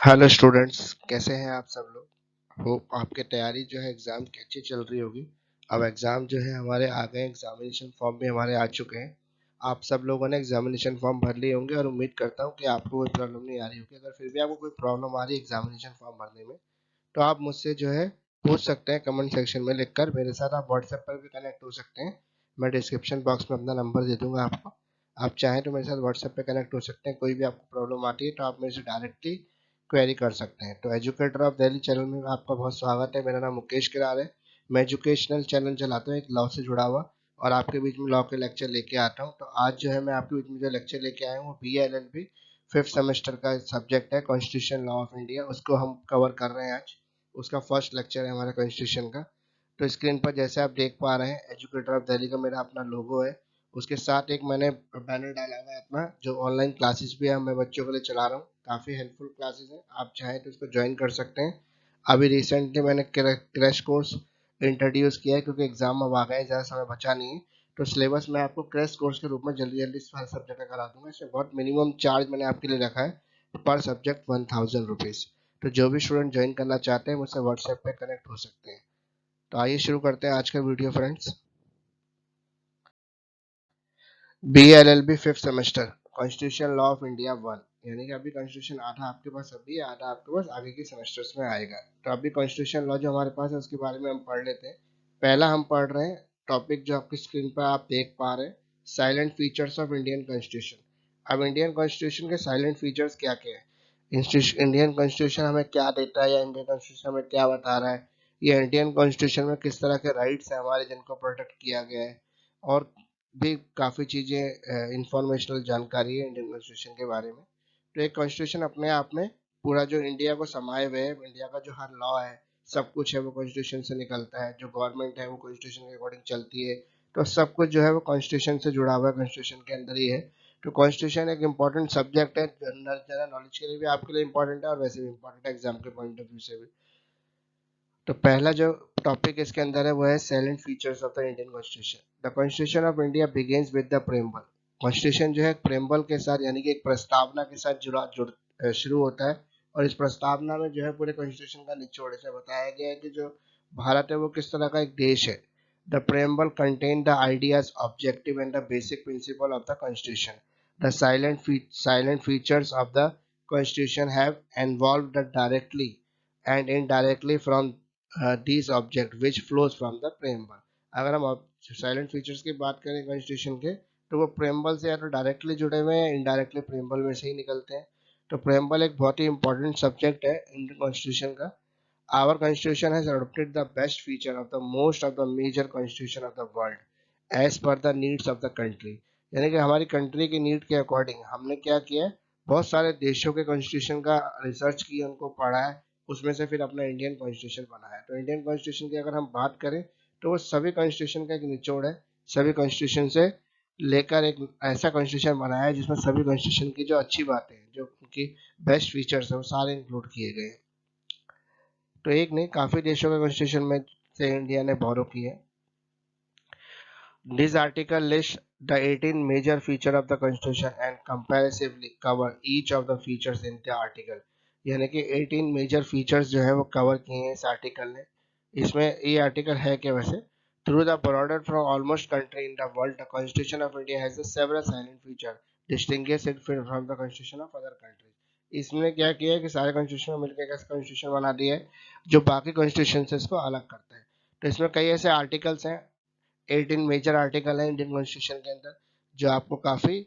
Hello students, कैसे हैं आप सब लोग। होप आपकी तैयारी जो है एग्ज़ाम की अच्छी चल रही होगी। अब एग्ज़ाम जो है हमारे आ गए, एग्जामिनेशन फॉर्म भी हमारे आ चुके हैं। आप सब लोगों ने एग्जामिनेशन फॉर्म भर लिए होंगे और उम्मीद करता हूँ कि आपको कोई प्रॉब्लम नहीं आ रही होगी। अगर फिर भी आपको कोई प्रॉब्लम आ रही है एग्जामिनेशन फॉर्म भरने में, तो आप मुझसे जो है पूछ सकते हैं कमेंट सेक्शन में लिखकर। मेरे साथ आप व्हाट्सएप पर भी कनेक्ट हो सकते हैं। मैं डिस्क्रिप्शन बॉक्स में अपना नंबर दे दूंगा आपको। आप चाहें तो मेरे साथ व्हाट्सएप पे कनेक्ट हो सकते हैं। कोई भी आपको प्रॉब्लम आती है तो आप मेरे से डायरेक्टली क्वेरी कर सकते हैं। तो एजुकेटर ऑफ दिल्ली चैनल में आपका बहुत स्वागत है। मेरा नाम मुकेश किरार है। मैं एजुकेशनल चैनल चलाता हूँ, एक लॉ से जुड़ा हुआ, और आपके बीच में लॉ के लेक्चर लेके आता हूँ। तो आज जो है मैं आपके बीच में जो लेक्चर लेके आया हूँ वो BLLB फिफ्थ सेमेस्टर का सब्जेक्ट है कॉन्स्टिट्यूशन लॉ ऑफ इंडिया। उसको हम कवर कर रहे हैं आज। उसका फर्स्ट लेक्चर है हमारा कॉन्स्टिट्यूशन का। तो स्क्रीन पर जैसे आप देख पा रहे हैं, एजुकेटर ऑफ दिल्ली का मेरा अपना लोगो है। उसके साथ एक मैंने बैनर डाला हुआ है अपना, जो ऑनलाइन क्लासेस भी है मैं बच्चों के लिए चला रहा हूँ। काफ़ी हेल्पफुल क्लासेस हैं, आप चाहें तो इसको ज्वाइन कर सकते हैं। अभी रिसेंटली मैंने क्रैश कोर्स इंट्रोड्यूस किया है, क्योंकि एग्जाम अब आ गए हैं, ज़्यादा समय बचा नहीं है। तो सिलेबस मैं आपको क्रैश कोर्स के रूप में जल्दी जल्दी हर सब्जेक्ट का करा दूंगा। इसमें बहुत मिनिमम चार्ज मैंने आपके लिए रखा है, पर सब्जेक्ट 1000 रुपीज़। तो जो भी स्टूडेंट ज्वाइन करना चाहते हैं मुझसे व्हाट्सएप पे कनेक्ट हो सकते हैं। तो आइए शुरू करते हैं आज का video friends. BLLB fifth semester constitution law of India 1, यानी कि अभी कॉन्स्टिट्यूशन आधा आपके पास अभी है, आधा आपके पास आगे के सेमेस्टर्स में आएगा। तो अभी कॉन्स्टिट्यूशन लॉ जो हमारे पास है उसके बारे में हम पढ़ लेते हैं। पहला हम पढ़ रहे हैं टॉपिक जो आपकी स्क्रीन पर आप देख पा रहे हैं, salient features of Indian constitution. अब इंडियन कॉन्स्टिट्यूशन के साइलेंट फीचर्स क्या क्या है, इंडियन कॉन्स्टिट्यूशन हमें क्या देता है, या इंडियन कॉन्स्टिट्यूशन हमें क्या बता रहा है, या इंडियन कॉन्स्टिट्यूशन में किस तरह के राइट्स हैं हमारे जिनको प्रोटेक्ट किया गया है, और भी काफ़ी चीज़ें इंफॉर्मेशनल जानकारी है इंडियन कॉन्स्टिट्यूशन के बारे में। तो एक कॉन्स्टिट्यूशन अपने आप में पूरा जो इंडिया को समाये हुए है, इंडिया का जो हर लॉ है सब कुछ है वो कॉन्स्टिट्यूशन से निकलता है। जो गवर्नमेंट है वो कॉन्स्टिट्यूशन के अकॉर्डिंग चलती है। तो सब कुछ जो है वो कॉन्स्टिट्यूशन से जुड़ा हुआ है, कॉन्स्टिट्यूशन के अंदर ही है। तो कॉन्स्टिट्यूशन एक इंपॉर्टेंट सब्जेक्ट है, जनरल नॉलेज के लिए भी आपके लिए इंपॉर्टेंट है, और वैसे भी इंपॉर्टेंट है एग्जाम के पॉइंट ऑफ व्यू से भी। तो पहला जो टॉपिक इसके अंदर है वो है salient features of the Indian constitution. The constitution of India begins with the preamble. Constitution जो है प्रेम्बल के साथ, यानी कि एक प्रस्तावना के साथ शुरू होता है। और इस प्रस्तावना में जो है पूरे कॉन्स्टिट्यूशन का निचोड़ से बताया गया है कि जो भारत है वो किस तरह का एक देश है। The preamble contain the ideas, objective and the basic principle of the constitution. The salient features of the constitution have evolved directly and indirectly from these object which flows from the preamble। अगर हम salient features की बात करें constitution के, तो वो preamble से या तो डायरेक्टली जुड़े हुए हैं, इनडायरेक्टली प्रेम्बल में से ही निकलते हैं। तो प्रेम्बल एक बहुत ही इंपॉर्टेंट सब्जेक्ट है इंडियन कॉन्स्टिट्यूशन का। Our constitution has adopted the best feature of the most of the major constitution of the world as per the needs of the country. यानी कि हमारी कंट्री की नीड के अकॉर्डिंग हमने क्या किया है, बहुत सारे देशों के कॉन्स्टिट्यूशन का रिसर्च किया, उनको पढ़ा है, उसमें से फिर अपना इंडियन कॉन्स्टिट्यूशन बना है। तो इंडियन कॉन्स्टिट्यूशन की अगर हम बात करें तो वो सभी कॉन्स्टिट्यूशन का एक निचोड़ है। सभी कॉन्स्टिट्यूशन से लेकर एक ऐसा कॉन्स्टिट्यूशन बनाया है जिसमें सभी कॉन्स्टिट्यूशन की जो अच्छी बातें हैं, जो उनकी बेस्ट फीचर्स है, वो सारे इंक्लूड किए गए हैं। तो एक नहीं, काफी देशों के कॉन्स्टिट्यूशन में से इंडिया ने बोरो किए। This article lists the 18 major features of the Constitution and comparatively cover each of the features in the article। यानी कि 18 major features जो है वो कवर किए हैं इस आर्टिकल ने। इसमें ये आर्टिकल है क्या वैसे, through the border from almost country in the world, the Constitution of India has a several silent feature distinguish it from the Constitution of other countries। इसमें क्या किया है कि सारे कॉन्स्टिट्यूशन मिलकर एक ऐसा कॉन्स्टिट्यूशन बना दिया है जो बाकी कॉन्स्टिट्यूशन से इसको अलग करता है। तो इसमें कई ऐसे आर्टिकल्स हैं, 18 मेजर आर्टिकल है इंडियन कॉन्स्टिट्यूशन के अंदर, जो आपको काफ़ी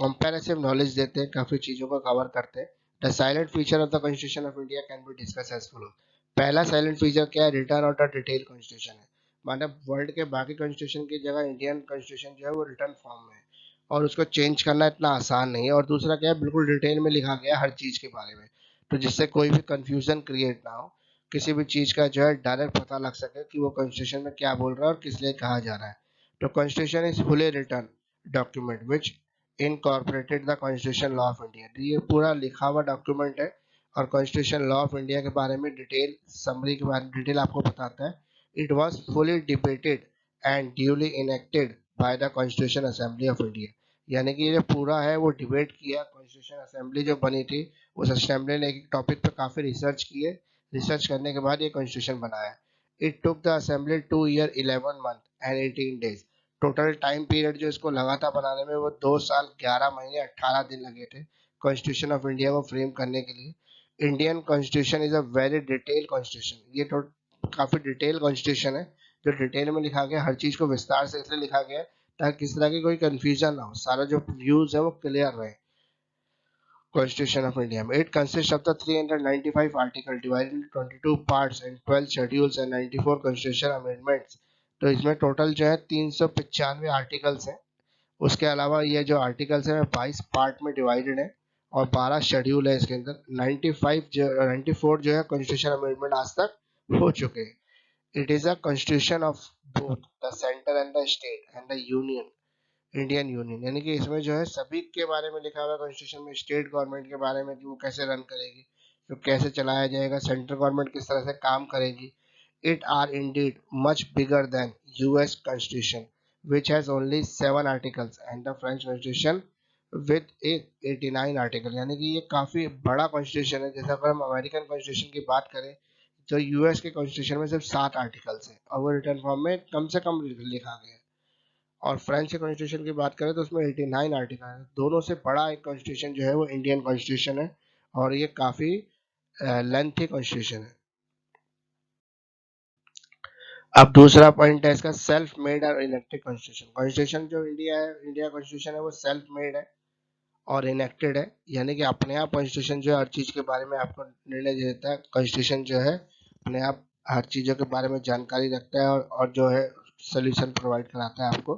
कंपैरेटिव नॉलेज देते हैं, काफ़ी चीज़ों को कवर करते हैं। The silent feature of the constitution of India can be discuss as follow. पहला साइलेंट फीचर क्या है, written of the detail constitution है। मतलब वर्ल्ड के बाकी कॉन्स्टिट्यूशन की जगह इंडियन कॉन्स्टिट्यूशन जो है वो रिटर्न फॉर्म में है, और उसको चेंज करना इतना आसान नहीं है। और दूसरा क्या है, बिल्कुल डिटेल में लिखा गया हर चीज़ के बारे में, तो जिससे कोई भी कंफ्यूजन क्रिएट ना हो, किसी भी चीज़ का जो है डायरेक्ट पता लग सके कि वो कॉन्स्टिट्यूशन में क्या बोल रहा है और किस लिए कहा जा रहा है। तो constitution is fully return document which incorporated the constitution law of India. तो ये पूरा लिखा हुआ डॉक्यूमेंट है, और कॉन्स्टिट्यूशन लॉ ऑफ इंडिया के बारे में डिटेल समरी के बारे में डिटेल आपको बताता है। It was fully debated and duly enacted by the constitution assembly of India. यानी कि ये जो पूरा है वो डिबेट किया, कॉन्स्टिट्यूशन असेंबली जो बनी थी उस असेंबली ने एक टॉपिक पे काफी रिसर्च किए, रिसर्च करने के बाद ये कॉन्स्टिट्यूशन बनाया। It took the assembly 2 year 11 month and 18 days. Total time period जो इसको लगा था बनाने में वो 2 साल 11 महीने 18 दिन लगे थे कॉन्स्टिट्यूशन ऑफ इंडिया को फ्रेम करने के लिए। Indian constitution is a very detail constitution, ये तो काफी डिटेल कॉन्स्टिट्यूशन है, जो डिटेल में लिखा गया, हर चीज को विस्तार से इसलिए लिखा गया है ताकि किसी तरह की कोई कंफ्यूजन ना हो, सारा जो व्यूज है वो क्लियर रहे कॉन्स्टिट्यूशन ऑफ इंडिया में। It consist of the 395 article divided into 22 parts and 12 schedules and 94 constitution amendments. तो इसमें टोटल जो है 395 आर्टिकल्स हैं। उसके अलावा ये जो आर्टिकल्स है 22 पार्ट में डिवाइडेड है और 12 शेड्यूल है इसके अंदर। 94 जो है कॉन्स्टिट्यूशन अमेंडमेंट आज तक हो चुके हैं। It is a constitution of both the centre and the state and the union, Indian union, यानी कि इसमें जो है सभी के बारे में लिखा हुआ है कॉन्स्टिट्यूशन में, स्टेट गवर्नमेंट के बारे में कि वो कैसे रन करेगी, तो कैसे चलाया जाएगा, सेंट्रल गवर्नमेंट किस तरह से काम करेगी। It are indeed much bigger than US constitution which has only 7 articles and the French constitution with 89 article, यानी कि ये काफी बड़ा कॉन्स्टिट्यूशन है। जैसे अगर हम अमेरिकन कॉन्स्टिट्यूशन की बात करें तो यूएस के कॉन्स्टिट्यूशन में सिर्फ 7 आर्टिकल्स हैं और वो रिटर्न फॉर्म में कम से कम लिखा गया है। और फ्रेंच के कॉन्स्टिट्यूशन की बात करें तो उसमें 89 आर्टिकल है। दोनों से बड़ा एक कॉन्स्टिट्यूशन जो है वो इंडियन कॉन्स्टिट्यूशन है और ये काफी लेंथी कॉन्स्टिट्यूशन है। अब दूसरा पॉइंट है इसका, सेल्फ मेड और इलेक्टेड कॉन्स्टिट्यूशन। कॉन्स्टिट्यूशन जो इंडिया है, इंडिया कॉन्स्टिट्यूशन है वो सेल्फ मेड है और इनेक्टेड है, यानी कि अपने आप कॉन्स्टिट्यूशन जो है हर चीज के बारे में आपको निर्णय देता है। कॉन्स्टिट्यूशन जो है अपने आप हर चीजों के बारे में जानकारी रखता है और जो है सोल्यूशन प्रोवाइड कराता है आपको।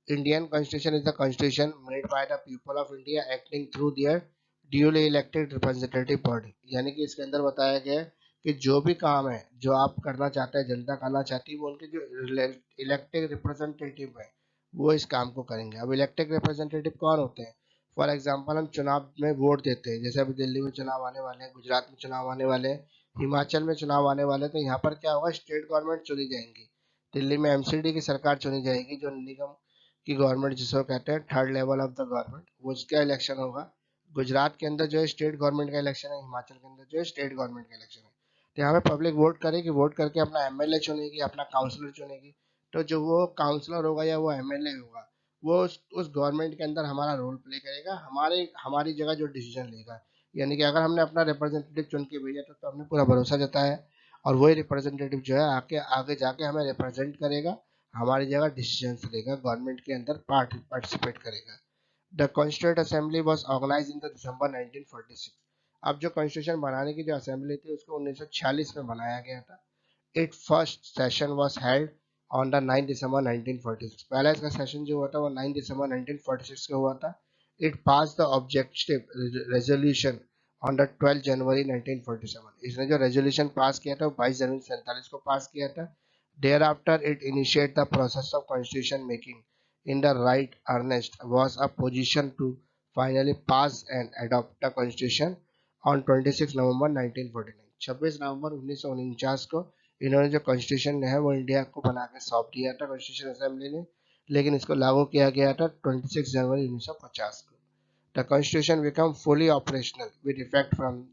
Indian constitution is the constitution made by the people of India acting through their duly elected representative body, यानी कि इसके अंदर बताया गया है कि जो भी काम है जो आप करना चाहते हैं, जनता करना चाहती है, वो उनके जो इलेक्टेड रिप्रेजेंटेटिव है वो इस काम को करेंगे। अब इलेक्टेड रिप्रेजेंटेटिव कौन होते हैं? फॉर एग्जाम्पल हम चुनाव में वोट देते हैं, जैसे अभी दिल्ली में चुनाव आने वाले हैं, गुजरात में चुनाव आने वाले हैं, हिमाचल में चुनाव आने वाले हैं, तो यहाँ पर क्या होगा, स्टेट गवर्नमेंट चुनी जाएंगी। दिल्ली में एमसीडी की सरकार चुनी जाएगी, जो निगम की गवर्नमेंट जिसको कहते हैं third level of the government, वो उसका इलेक्शन होगा। गुजरात के अंदर जो है स्टेट गवर्नमेंट का इलेक्शन है, हिमाचल के अंदर जो है स्टेट गवर्नमेंट का इलेक्शन है। तो यहाँ पे पब्लिक वोट करेगी, वोट करके अपना एमएलए चुनेगी, अपना काउंसलर चुनेगी। तो जो वो काउंसलर होगा या वो एमएलए होगा वो उस गवर्नमेंट के अंदर हमारा रोल प्ले करेगा, हमारी जगह जो डिसीजन लेगा। यानी कि अगर हमने अपना रिप्रेजेंटेटिव चुन के भेजा तो हमने पूरा भरोसा जताया है और वही रिप्रेजेंटेटिव जो है आके आगे जाके हमें रिप्रेजेंट करेगा, हमारी जगह डिसीजन लेगा, गवर्नमेंट के अंदर पार्टिसिपेट करेगा। The constituent assembly was organised in the December 1946। अब जो कॉन्स्टिट्यूशन बनाने की जो असेंबली थी उसको 1946 में बनाया गया था। It first session was held on the 9 दिसंबर 1946। पहला इसका सेशन जो हुआ था वो 9 दिसंबर 1946 को हुआ था। It pass the objective resolution on the 12 जनवरी 1947। इसने जो रेजोल्यूशन पास किया था वो 22 जनवरी 47 को पास किया था। Thereafter it initiate the process of constitution making in the right earnest was a position to finally pass and adopt the constitution on 26 नवंबर 1949। 26 नवंबर 1949 को इन्होंने जो कॉन्स्टिट्यूशन है वो इंडिया को बना के सौंप दिया था कॉन्स्टिट्यूशन असेंबली ने, लेकिन इसको लागू किया गया था 26 जनवरी 1950 को। The constitution become fully operational with effect from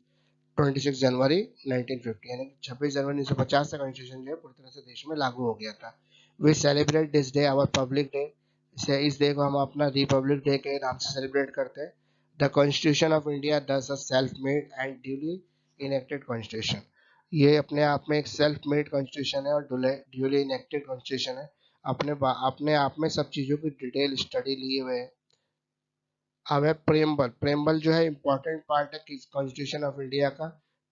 26 जनवरी 1950, यानी 26 जनवरी 1950 से कॉन्स्टिट्यूशन जो है पूरी तरह से देश में लागू हो गया था। We celebrate this day our public day, इस डे को हम अपना रिपब्लिक डे के नाम से सेलिब्रेट करते हैं। द कॉन्स्टिट्यूशन ऑफ इंडिया दस a self made and duly enacted constitution. ये अपने आप में एक सेल्फ मेड कॉन्स्टिट्यूशन है और ड्यूली इनेक्टेड कॉन्स्टिट्यूशन है। अपने आप में सब चीज़ों की डिटेल स्टडी लिए हुए है। अब है प्रेम्बल। प्रेम्बल जो है इम्पोर्टेंट पार्ट है कॉन्स्टिट्यूशन ऑफ इंडिया का।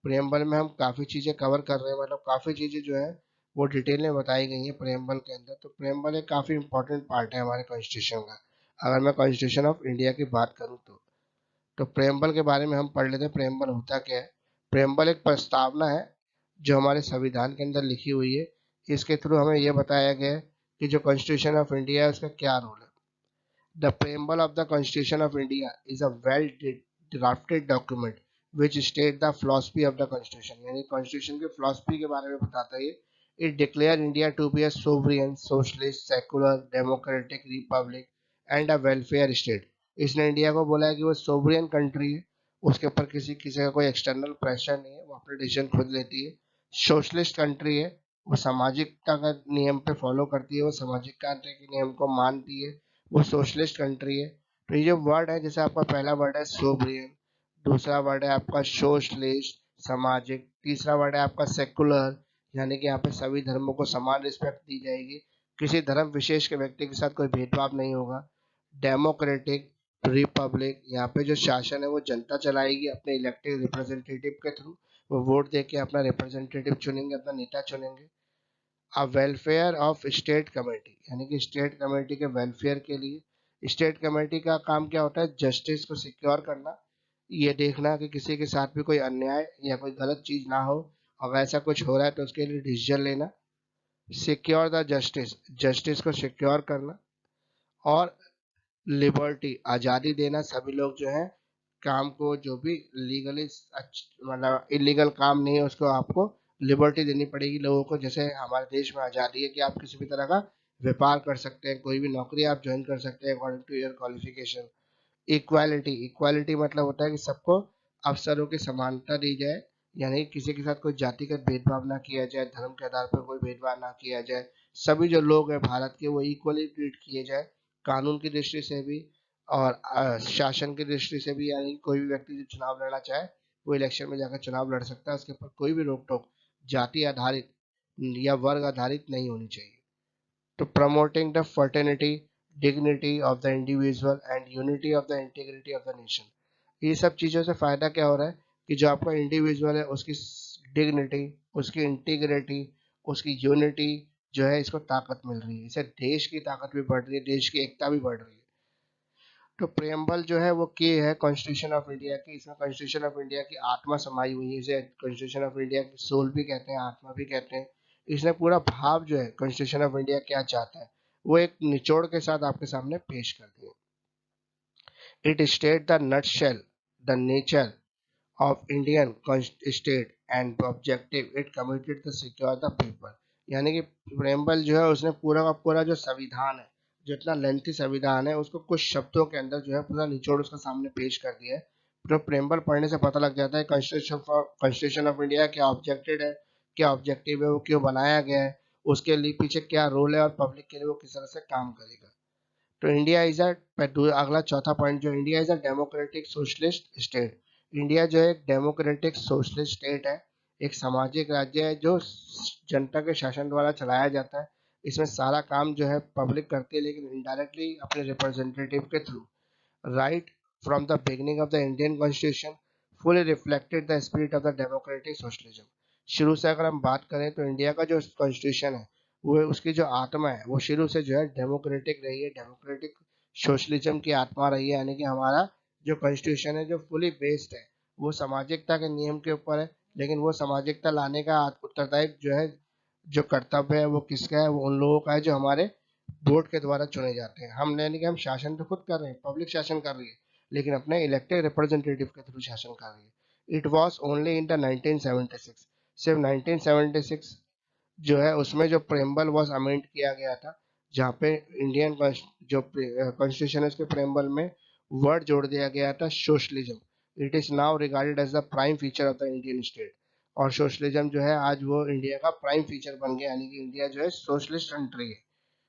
प्रेम्बल में हम काफ़ी चीज़ें कवर कर रहे हैं, मतलब काफ़ी चीज़ें जो है वो डिटेल में बताई गई हैं प्रेम्बल के अंदर। तो प्रेम्बल एक काफ़ी इंपॉर्टेंट पार्ट है हमारे कॉन्स्टिट्यूशन का। अगर मैं कॉन्स्टिट्यूशन ऑफ इंडिया की बात करूँ तो प्रेम्बल के बारे में हम पढ़ लेते हैं। प्रेम्बल होता क्या है? प्रेम्बल एक प्रस्तावना है जो हमारे संविधान के अंदर लिखी हुई है। इसके थ्रू हमें यह बताया गया है कि जो कॉन्स्टिट्यूशन ऑफ इंडिया है उसका क्या रोल है। The preamble of the Constitution of India is a well-drafted document which states the philosophy of the Constitution, यानी Constitution के philosophy के बारे में बताता है। It declares India to be a sovereign, socialist, secular, democratic republic and a welfare state। इसने India को बोला है कि वो सोवरियन कंट्री है, उसके ऊपर किसी किसी का कोई एक्सटर्नल प्रेशर नहीं है, वो अपने डिसीजन खुद लेती है। सोशलिस्ट कंट्री है, वो सामाजिकता का नियम पे फॉलो करती है, वो सामाजिकता के नियम को मानती है, वो सोशलिस्ट कंट्री है। तो ये जो वर्ड है, जैसे आपका पहला वर्ड है सोवरियन, दूसरा वर्ड है आपका सोशलिस्ट सामाजिक, तीसरा वर्ड है आपका सेकुलर, यानी कि यहाँ पे सभी धर्मों को समान रिस्पेक्ट दी जाएगी, किसी धर्म विशेष के व्यक्ति के साथ कोई भेदभाव नहीं होगा। डेमोक्रेटिक रिपब्लिक, यहाँ पे जो शासन है वो जनता चलाएगी अपने इलेक्टेड रिप्रेजेंटेटिव के थ्रू, वो वोट दे के अपना रिप्रेजेंटेटिव चुनेंगे, अपना नेता चुनेंगे। अ वेलफेयर ऑफ स्टेट कमेटी, यानी कि स्टेट कमेटी के वेलफेयर के लिए, स्टेट कमेटी का काम क्या होता है, जस्टिस को सिक्योर करना, ये देखना कि किसी के साथ भी कोई अन्याय या कोई गलत चीज ना हो, अगर ऐसा कुछ हो रहा है तो उसके लिए डिसीजन लेना। सिक्योर द जस्टिस, जस्टिस को सिक्योर करना। और लिबर्टी, आज़ादी देना, सभी लोग जो है काम को, जो भी लीगली मतलब इलीगल काम नहीं है उसको आपको लिबर्टी देनी पड़ेगी लोगों को। जैसे हमारे देश में आज़ादी है कि आप किसी भी तरह का व्यापार कर सकते हैं, कोई भी नौकरी आप ज्वाइन कर सकते हैं according to your qualification. Equality, equality मतलब होता है कि सबको अवसरों की समानता दी जाए, यानी किसी के साथ कोई जातिगत भेदभाव ना किया जाए, धर्म के आधार पर कोई भेदभाव ना किया जाए, सभी जो लोग हैं भारत के वो इक्वली ट्रीट किए जाए, कानून की दृष्टि से भी और शासन की दृष्टि से भी, यानी कोई भी व्यक्ति जो चुनाव लड़ना चाहे वो इलेक्शन में जाकर चुनाव लड़ सकता है, उसके ऊपर कोई भी रोक टोक जाति आधारित या वर्ग आधारित नहीं होनी चाहिए। to promoting the fraternity, dignity of the individual and unity of the integrity of the nation। ये सब चीज़ों से फ़ायदा क्या हो रहा है कि जो आपका इंडिविजुअल है उसकी डिग्निटी, उसकी इंटीग्रिटी, उसकी यूनिटी जो है, इसको ताकत मिल रही है, इससे देश की ताकत भी बढ़ रही है, देश की एकता भी बढ़ रही है। तो प्रेम्बल जो है वो की है कॉन्स्टिट्यूशन ऑफ इंडिया की, इसमें कॉन्स्टिट्यूशन ऑफ इंडिया की आत्मा समाई हुई है, इसे कॉन्स्टिट्यूशन ऑफ इंडिया की सोल भी कहते हैं, आत्मा भी कहते हैं। इसने पूरा भाव जो है कॉन्स्टिट्यूशन ऑफ इंडिया क्या चाहता है वो एक निचोड़ के साथ आपके सामने पेश कर दिया। It state the nutshell, the nature of Indian state and objective it committed to secure the people। यानी कि प्रेम्बल जो है उसने पूरा का पूरा जो संविधान है, जो इतना लेंथी संविधान है, उसको कुछ शब्दों के अंदर जो है पूरा निचोड़ उसका सामने पेश कर दिया है। तो प्रेम्बल पढ़ने से पता लग जाता है कॉन्स्टिट्यूशन ऑफ इंडिया क्या ऑब्जेक्टिव है, क्या ऑब्जेक्टिव है, वो क्यों बनाया गया है, उसके लिए पीछे क्या रोल है और पब्लिक के लिए वो किस तरह से काम करेगा। तो इंडिया इज अगला चौथा पॉइंट जो India is a democratic socialist state. India जो है एक डेमोक्रेटिक सोशलिस्ट स्टेट है, एक सामाजिक राज्य है जो जनता के शासन द्वारा चलाया जाता है। इसमें सारा काम जो है पब्लिक करती है, लेकिन इनडायरेक्टली अपने रिप्रेजेंटेटिव के through. Right from the beginning of the Indian Constitution fully reflected the spirit of the democratic socialism। शुरू से अगर हम बात करें तो इंडिया का जो कॉन्स्टिट्यूशन है वो उसकी जो आत्मा है वो शुरू से जो है डेमोक्रेटिक रही है, डेमोक्रेटिक सोशलिज्म की आत्मा रही है। यानी कि हमारा जो कॉन्स्टिट्यूशन है जो फुली बेस्ड है वो सामाजिकता के नियम के ऊपर है, लेकिन वो सामाजिकता लाने का उत्तरदायित्व जो है, जो कर्तव्य है वो किसका है, वो उन लोगों का है जो हमारे वोट के द्वारा चुने जाते हैं। हम यानी कि हम शासन तो खुद कर रहे हैं, पब्लिक शासन कर रही है, लेकिन अपने इलेक्टेड रिप्रेजेंटेटिव के थ्रू शासन कर रही है। It was only in the 1976, सिर्फ 1976 जो है उसमें जो प्रेम्बल वॉज अमेंड किया गया था, जहाँ पे इंडियन जो कॉन्स्टिट्यूशन है उसके प्रेम्बल में वर्ड जोड़ दिया गया था socialism. It is now regarded as the prime feature of the Indian state. और सोशलिज्म जो है आज वो इंडिया का प्राइम फीचर बन गया, यानी कि इंडिया जो है सोशलिस्ट कंट्री है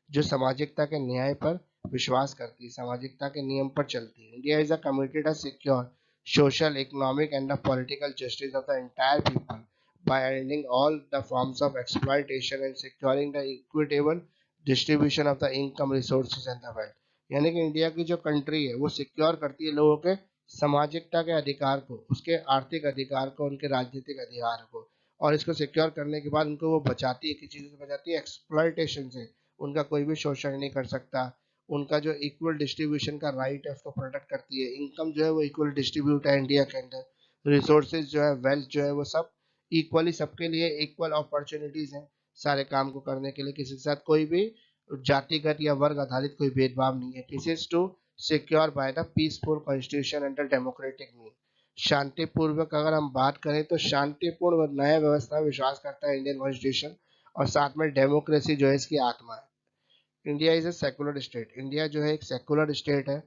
जो सामाजिकता के न्याय पर विश्वास करती है, सामाजिकता के नियम पर चलती है। India is a committed a secure social, economic and the political justice of the entire people by ending all the forms of exploitation and securing the equitable distribution of the income, resources and the wealth। यानी कि India की जो country है वो secure करती है लोगों के सामाजिकता के अधिकार को, उसके आर्थिक अधिकार को, उनके राजनीतिक अधिकार को, और इसको सिक्योर करने के बाद उनको वो बचाती है, किस चीज़ से बचाती है, एक्सप्लॉयटेशन से। उनका कोई भी शोषण नहीं कर सकता, उनका जो इक्वल डिस्ट्रीब्यूशन का राइट है उसको प्रोटेक्ट करती है, इनकम जो है वो इक्वल डिस्ट्रीब्यूट है इंडिया के अंदर, रिसोर्सेज जो है, वेल्थ जो है वो सब इक्वली सबके लिए इक्वल अपॉर्चुनिटीज हैं सारे काम को करने के लिए, किसी के साथ कोई भी जातिगत या वर्ग आधारित कोई भेदभाव नहीं है। This is to secure by the peaceful constitution and the democratic mean. शांतिपूर्वक अगर हम बात करें तो शांतिपूर्ण और न्याय व्यवस्था में विश्वास करता है इंडियन कॉन्स्टिट्यूशन, और साथ में डेमोक्रेसी जो है इसकी आत्मा है। India is a secular state, India जो है एक सेकुलर स्टेट है।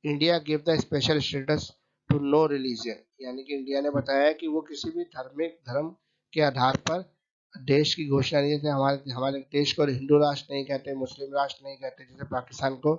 India give the special status to no religion, यानी कि इंडिया ने बताया है कि वो किसी भी धार्मिक धर्म के आधार पर देश की घोषणा नहीं करते। हमारे हमारे देश को हिंदू राष्ट्र नहीं कहते, मुस्लिम राष्ट्र नहीं कहते, जैसे पाकिस्तान को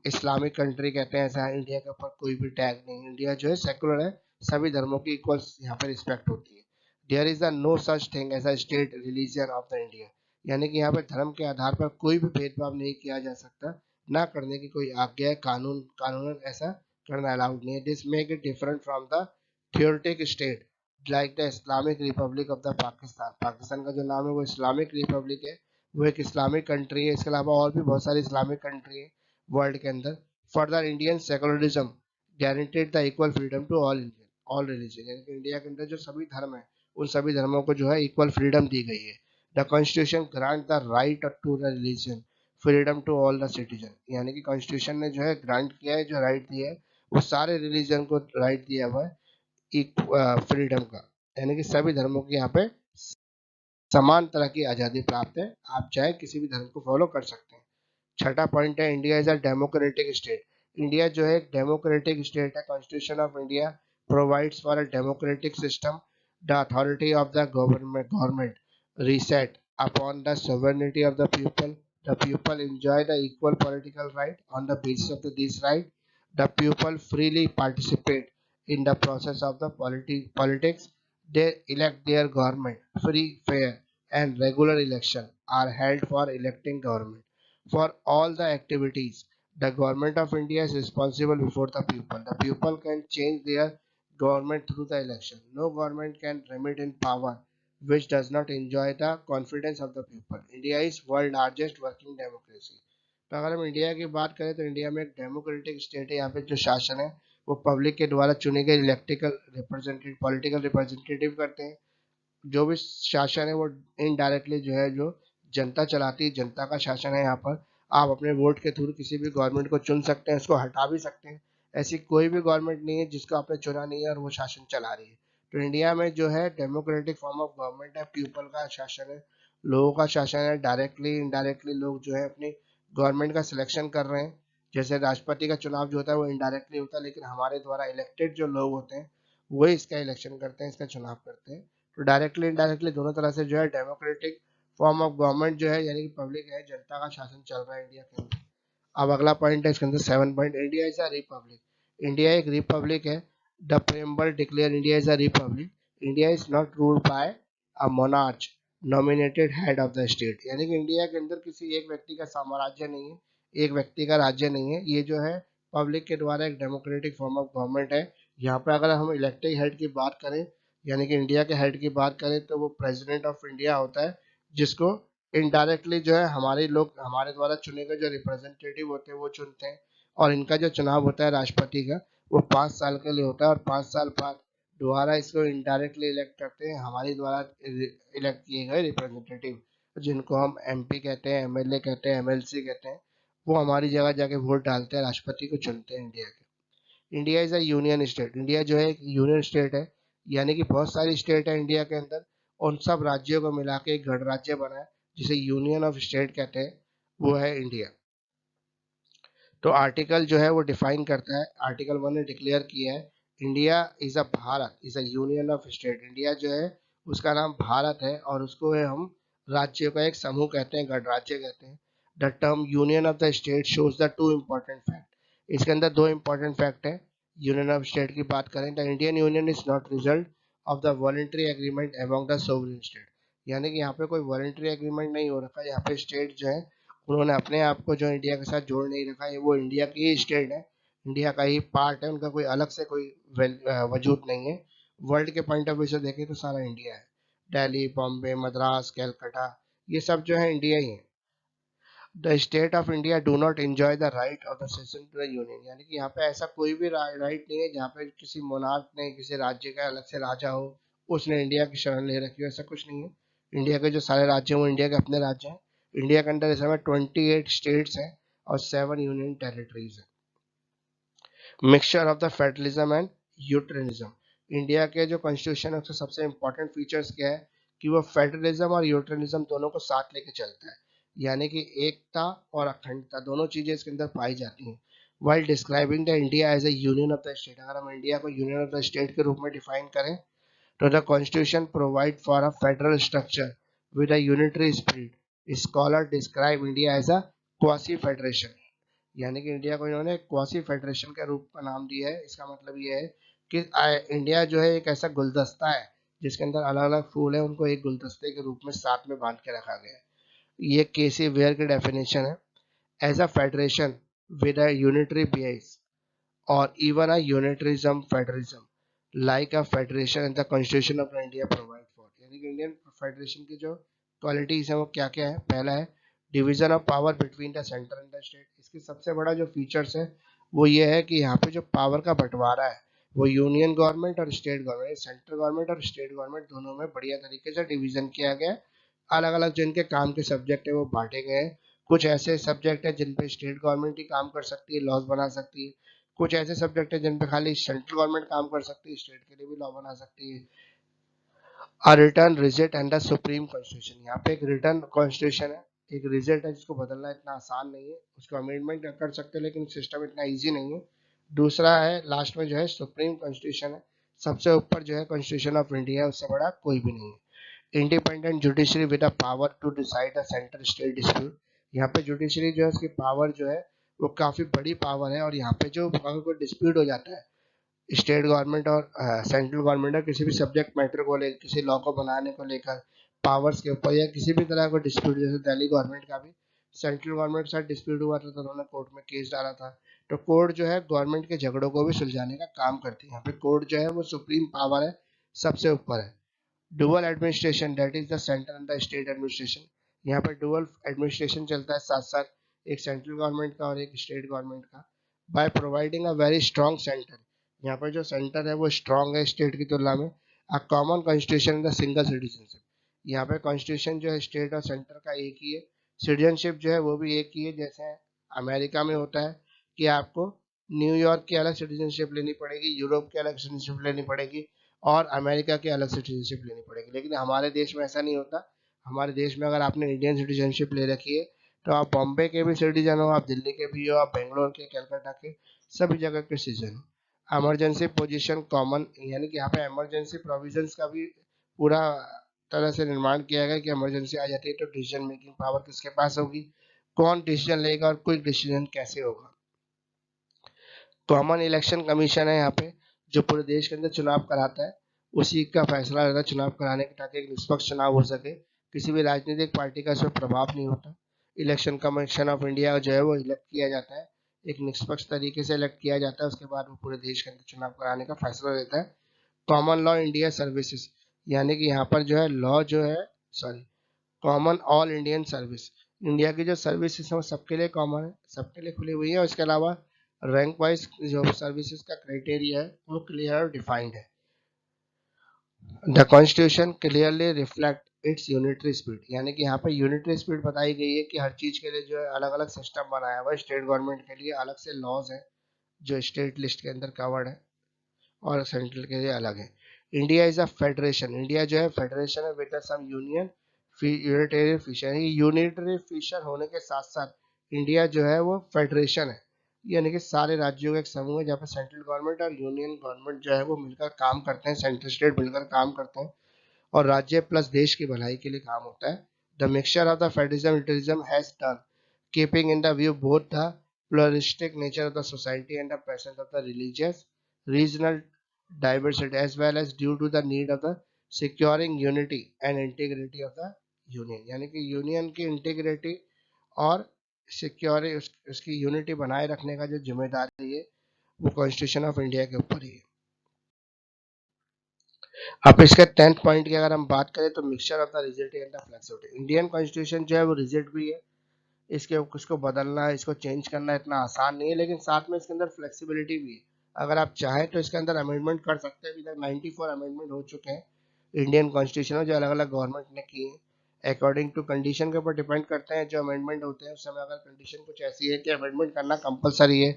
इस्लामिक कंट्री कहते हैं, ऐसा इंडिया के ऊपर कोई भी टैग नहीं। इंडिया जो है सेकुलर है, सभी धर्मों की इक्वल यहाँ पर रिस्पेक्ट होती है। There is a no such thing as a state religion of the India, यानी कि यहाँ पर धर्म के आधार पर कोई भी भेदभाव नहीं किया जा सकता, ना करने की कोई आज्ञा है, कानूनन ऐसा करना अलाउड नहीं है। This make it different from the theoretic state like the Islamic republic of the Pakistan. Pakistan का जो नाम है वो इस्लामिक रिपब्लिक है, वो एक इस्लामिक कंट्री है। इसके अलावा और भी बहुत सारी इस्लामिक कंट्री है वर्ल्ड के अंदर। Further Indian secularism guaranteed the equal freedom to all religion, यानी कि इंडिया के अंदर जो सभी धर्म है उन सभी धर्मों को जो है इक्वल फ्रीडम दी गई है। The constitution grant the right to the religion freedom to all the citizen, यानी कि कॉन्स्टिट्यूशन ने जो है ग्रांट किया है, जो राइट दिया है वो सारे रिलीजन को राइट दिया हुआ है फ्रीडम का, यानी कि सभी धर्मों की यहाँ पे समान तरह की आज़ादी प्राप्त है, आप चाहे किसी भी धर्म को फॉलो कर सकते हैं। छठा पॉइंट है India is a democratic state. India जो है एक डेमोक्रेटिक स्टेट है। Constitution of India provides for a democratic system, the authority of the government reset upon the sovereignty of the people enjoy the equal political right. On the basis of this right, the people freely participate in the process of the politics. They elect their government. Free, fair, and regular election are held for electing government. For all the activities, the government of India is responsible before the people. The people can change their government through the election. No government can remain in power which does not enjoy the confidence of the people. India is world largest working democracy. तो अगर हम India की बात करें तो India में एक democratic state है। यहाँ पे जो शासन है वो पब्लिक के द्वारा चुने गए इलेक्टिकल रिप्रेजेंटेटिव पॉलिटिकल रिप्रेजेंटेटिव करते हैं। जो भी शासन है वो इनडायरेक्टली जो है, जो जनता चलाती है, जनता का शासन है। यहाँ पर आप अपने वोट के थ्रू किसी भी गवर्नमेंट को चुन सकते हैं, उसको हटा भी सकते हैं। ऐसी कोई भी गवर्नमेंट नहीं है जिसको आपने चुना नहीं है और वो शासन चला रही है। तो इंडिया में जो है डेमोक्रेटिक फॉर्म ऑफ गवर्नमेंट है, पीपल का शासन है, लोगों का शासन है। डायरेक्टली इनडायरेक्टली लोग जो है अपनी गवर्नमेंट का सिलेक्शन कर रहे हैं। जैसे राष्ट्रपति का चुनाव जो होता है वो इनडायरेक्टली होता है, लेकिन हमारे द्वारा इलेक्टेड जो लोग होते हैं वही इसका इलेक्शन करते हैं, इसका चुनाव करते हैं। तो डायरेक्टली इनडायरेक्टली दोनों तरह से जो है डेमोक्रेटिक फॉर्म ऑफ गवर्नमेंट जो है, यानी कि पब्लिक है, जनता का शासन चल रहा है इंडिया के अंदर। अब अगला पॉइंट है इसके अंदर 7 point, India is a republic. India एक रिपब्लिक है। The preamble declare India is a republic. India is not ruled by a monarch nominated head of the state, यानी कि इंडिया के अंदर किसी एक व्यक्ति का साम्राज्य नहीं है, एक व्यक्ति का राज्य नहीं है। ये जो है पब्लिक के द्वारा एक डेमोक्रेटिक फॉर्म ऑफ गवर्नमेंट है। यहाँ पे अगर हम इलेक्टेड हेड की बात करें, यानी कि इंडिया के हेड की बात करें, तो वो प्रेसिडेंट ऑफ इंडिया होता है, जिसको इनडायरेक्टली जो है हमारे लोग, हमारे द्वारा चुने गए जो रिप्रेजेंटेटिव होते हैं वो चुनते हैं। और इनका जो चुनाव होता है राष्ट्रपति का, वो 5 साल के लिए होता है, और 5 साल बाद दोबारा इसको इनडायरेक्टली इलेक्ट करते हैं हमारे द्वारा इलेक्ट किए गए रिप्रेजेंटेटिव, जिनको हम एमपी कहते हैं, एमएलए कहते हैं, एमएलसी कहते हैं। वो हमारी जगह जाके वोट डालते हैं, राष्ट्रपति को चुनते हैं इंडिया के। India is a union state. India जो है एक यूनियन स्टेट है, यानी कि बहुत सारी स्टेट है इंडिया के अंदर, उन सब राज्यों को मिला के एक गणराज्य बना है, जिसे यूनियन ऑफ स्टेट कहते हैं, वो है इंडिया। तो आर्टिकल जो है वो डिफाइन करता है, आर्टिकल 1 ने डिक्लेयर किया है India is a Bharat is a union of state. India जो है उसका नाम भारत है, और उसको है हम राज्यों का एक समूह कहते हैं, गणराज्य कहते हैं। The term union of the state shows the two important fact. इसके अंदर दो इम्पोर्टेंट फैक्ट है। यूनियन ऑफ स्टेट की बात करें, the Indian union is not result of the voluntary agreement among the sovereign state, यानी कि यहाँ पे कोई वॉलंटरी एग्रीमेंट नहीं हो रखा। यहाँ पे स्टेट जो है उन्होंने अपने आप को जो इंडिया के साथ जोड़ नहीं रखा है, वो इंडिया की ही स्टेट है, इंडिया का ही पार्ट है, उनका कोई अलग से कोई वजूद नहीं है। वर्ल्ड के पॉइंट ऑफ व्यू से देखें तो सारा इंडिया है। दिल्ली, बॉम्बे, मद्रास, कैलकाटा, ये सब जो है इंडिया ही है। The state of India do not enjoy the right of the secession to the union, यानी कि यहाँ पे ऐसा कोई भी राइट नहीं है जहाँ पे किसी मोनार्क ने, किसी राज्य का अलग से राजा हो, उसने इंडिया की शरण ले रखी हो, ऐसा कुछ नहीं है। इंडिया के जो सारे राज्य हैं वो इंडिया के अपने राज्य हैं। इंडिया के अंदर इस समय 28 स्टेट्स हैं और 7 यूनियन टेरिटरीज हैं। Mixture of the federalism and unitarism. India के जो कॉन्स्टिट्यूशन है उसके सबसे इंपॉर्टेंट फीचर्स क्या है कि वो फेडरलिज्म और यूट्रेनिज्म दोनों को साथ लेके चलता है, यानी कि एकता और अखंडता दोनों चीजें इसके अंदर पाई जाती हैं। While describing the India as a union of the state, अगर हम इंडिया को यूनियन ऑफ द स्टेट के रूप में डिफाइन करें तो the constitution provide for a federal structure with a unitary spirit, scholar describe India as a quasi federation, यानी कि इंडिया को इन्होंने क्वासी फेडरेशन के रूप का नाम दिया है। इसका मतलब ये है कि इंडिया जो है एक ऐसा गुलदस्ता है जिसके अंदर अलग अलग फूल है, उनको एक गुलदस्ते के रूप में साथ में बांध के रखा गया है। ये केसी वेयर की डेफिनेशन है, as a federation with a unitary base or even a unitarism federalism like a federation in the constitution of India provide for, यानी कि इंडियन फेडरेशन की जो क्वालिटीज है वो क्या क्या है। पहला है division of power between the centre and the state, इसकी सबसे बड़ा जो फीचर्स है वो ये है कि यहाँ पे जो पावर का बंटवारा है वो यूनियन गवर्नमेंट और स्टेट गवर्नमेंट, सेंट्रल गवर्नमेंट और स्टेट गवर्नमेंट दोनों में बढ़िया तरीके से डिवीजन किया गया है। अलग अलग जो इनके काम के सब्जेक्ट है वो बांटे गए हैं। कुछ ऐसे सब्जेक्ट है जिन पे स्टेट गवर्नमेंट ही काम कर सकती है, लॉज बना सकती है। कुछ ऐसे सब्जेक्ट है जिन पे खाली सेंट्रल गवर्नमेंट काम कर सकती है, स्टेट के लिए भी लॉ बना सकती है। A return rigid and the supreme constitution, यहाँ पे एक रिटर्न कॉन्स्टिट्यूशन है, एक रिजिट है जिसको बदलना इतना आसान नहीं है, उसको अमेंडमेंट कर सकते हैं लेकिन सिस्टम इतना इजी नहीं है। दूसरा है लास्ट में जो है सुप्रीम कॉन्स्टिट्यूशन है, सबसे ऊपर जो है कॉन्स्टिट्यूशन ऑफ इंडिया है, उससे बड़ा कोई भी नहीं है। Independent judiciary with a power to decide the centre state dispute, यहाँ पे जुडिशरी जो है उसकी पावर जो है वो काफी बड़ी पावर है, और यहाँ पे जो अगर कोई डिस्प्यूट हो जाता है स्टेट गवर्नमेंट और सेंट्रल गवर्नमेंट है किसी भी सब्जेक्ट मैटर को लेकर, किसी लॉ को बनाने को लेकर पावर्स के ऊपर, या किसी भी तरह का डिस्प्यूट, जैसे दिल्ली गवर्नमेंट का भी सेंट्रल गवर्नमेंट के साथ डिस्प्यूट हुआ था तो उन्होंने कोर्ट में केस डाला था। तो कोर्ट जो है गवर्नमेंट के झगड़ों को भी सुलझाने का काम करती है। यहाँ पे कोर्ट जो है वो सुप्रीम पावर है, सबसे ऊपर है। Dual administration that is the centre and the state administration, यहाँ पे डुअल एडमिनिस्ट्रेशन चलता है साथ साथ, एक सेंट्रल गवर्नमेंट का और एक स्टेट गवर्नमेंट का। By providing a very strong centre, यहाँ पर जो सेंटर है वो स्ट्रॉन्ग है स्टेट की तुलना में। A common constitution in the single citizenship, यहाँ पे कॉन्स्टिट्यूशन जो है स्टेट और सेंटर का एक ही है, सिटीजनशिप जो है वो भी एक ही है। जैसे अमेरिका में होता है कि आपको न्यूयॉर्क की अलग सिटीजनशिप लेनी पड़ेगी, यूरोप की अलग सिटीजनशिप लेनी पड़ेगी, और अमेरिका की अलग सिटीजनशिप लेनी पड़ेगी, लेकिन हमारे देश में ऐसा नहीं होता। हमारे देश में अगर आपने इंडियन सिटीजनशिप ले रखी है तो आप बॉम्बे के भी सिटीजन हो, आप दिल्ली के भी हो, आप बेंगलोर के, कलकत्ता के, सभी जगह के सिटीजन हो। इमरजेंसी पोजीशन कॉमन, यानी कि यहाँ पे इमरजेंसी प्रोविजंस का भी पूरा तरह से निर्माण किया गया कि इमरजेंसी आ जाती है तो डिसीजन मेकिंग पावर किसके पास होगी, कौन डिसीजन लेगा और कोई डिसीजन कैसे होगा। कॉमन इलेक्शन कमीशन है यहाँ पे, जो पूरे देश के अंदर चुनाव कराता है, उसी का फैसला रहता है चुनाव कराने का, ताकि एक निष्पक्ष चुनाव हो सके, किसी भी राजनीतिक पार्टी का इसमें प्रभाव नहीं होता। इलेक्शन कमीशन ऑफ इंडिया जो है वो इलेक्ट किया जाता है, एक निष्पक्ष तरीके से इलेक्ट किया जाता है, उसके बाद वो पूरे देश के अंदर चुनाव कराने का फैसला लेता है। कॉमन लॉ इंडिया सर्विसेज, यानी कि यहाँ पर जो है लॉ जो है, sorry, common all Indian service, India की जो सर्विसेज है वो सबके लिए कॉमन है, सबके लिए खुली हुई है, और इसके अलावा रैंक वाइज जो सर्विसेज का क्राइटेरिया है वो क्लियर और डिफाइंड है। The constitution clearly reflect it's unitary spirit, यानी कि यहाँ पे यूनिटरी स्पिरिट बताई गई है कि हर चीज के लिए जो है अलग अलग सिस्टम बनाया हुआ है। स्टेट गवर्नमेंट के लिए अलग से लॉज है जो स्टेट लिस्ट के अंदर कवर्ड है, और सेंट्रल के लिए अलग है। India is a federation, India जो है फेडरेशन है with some union unitary feature, unitary feature होने के साथ साथ इंडिया जो है वो फेडरेशन है, यानी कि सारे राज्यों का एक समूह है जहाँ पे सेंट्रल गवर्नमेंट और यूनियन गवर्नमेंट जो है वो मिलकर काम करते हैं, सेंट्रल स्टेट मिलकर काम करते हैं, और राज्य प्लस देश की भलाई के लिए काम होता है। The mixture of the federalism unitarism has done keeping in the view both the pluralistic nature of the society and the presence of the religious regional diversity, as well as due to the need of the securing unity and integrity of the union, यानी कि union की integrity और security उसकी unity बनाए रखने का जो जिम्मेदारी है वो कॉन्स्टिट्यूशन ऑफ इंडिया के ऊपर ही है। अब इसके 10th पॉइंट की अगर हम बात करें तो mixture of the rigidity and the flexibility, Indian constitution जो है वो रिजिड भी है, इसके इसको बदलना है, इसको चेंज करना इतना आसान नहीं है, लेकिन साथ में इसके अंदर फ्लेक्सिबिलिटी भी है। अगर आप चाहें तो इसके अंदर अमेंडमेंट कर सकते हैं, अभी तक 94 अमेंडमेंट हो चुके हैं इंडियन कॉन्स्टिट्यूशन में, जो अलग अलग गवर्नमेंट ने किए हैं। अकॉर्डिंग टू कंडीशन के ऊपर डिपेंड करते हैं जो अमेंडमेंट होते हैं, उस समय अगर कंडीशन कुछ ऐसी है कि अमेंडमेंट करना कंपलसरी है,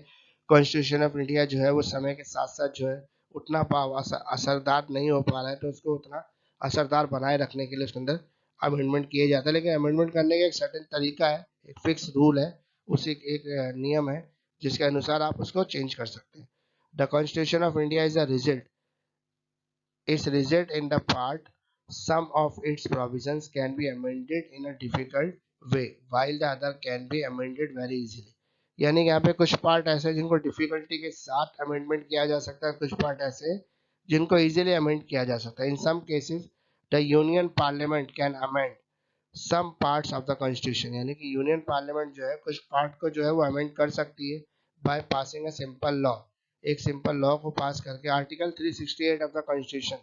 कॉन्स्टिट्यूशन ऑफ इंडिया जो है वो समय के साथ साथ जो है उतना असरदार नहीं हो पा रहा है, तो उसको उतना असरदार बनाए रखने के लिए उसके अंदर अमेंडमेंट किए जाता है। लेकिन अमेंडमेंट करने का एक सर्टेन तरीका है, एक फिक्स रूल है, उसी एक नियम है जिसके अनुसार आप उसको चेंज कर सकते हैं। The constitution of India is a rigid is rigid in the part some of its provisions can be amended in a difficult way while the other can be amended very easily। यानी कि यहाँ पे कुछ part ऐसे हैं जिनको difficulty के साथ अमेंडमेंट किया जा सकता है, कुछ पार्ट ऐसे हैं जिनको इजीली अमेंड किया जा सकता है। In some cases the union parliament can amend some parts of the constitution, यानी कि यूनियन पार्लियामेंट जो है कुछ पार्ट को जो है वो अमेंड कर सकती है bye passing a simple law, एक सिंपल लॉ को पास करके। Article 368 of the constitution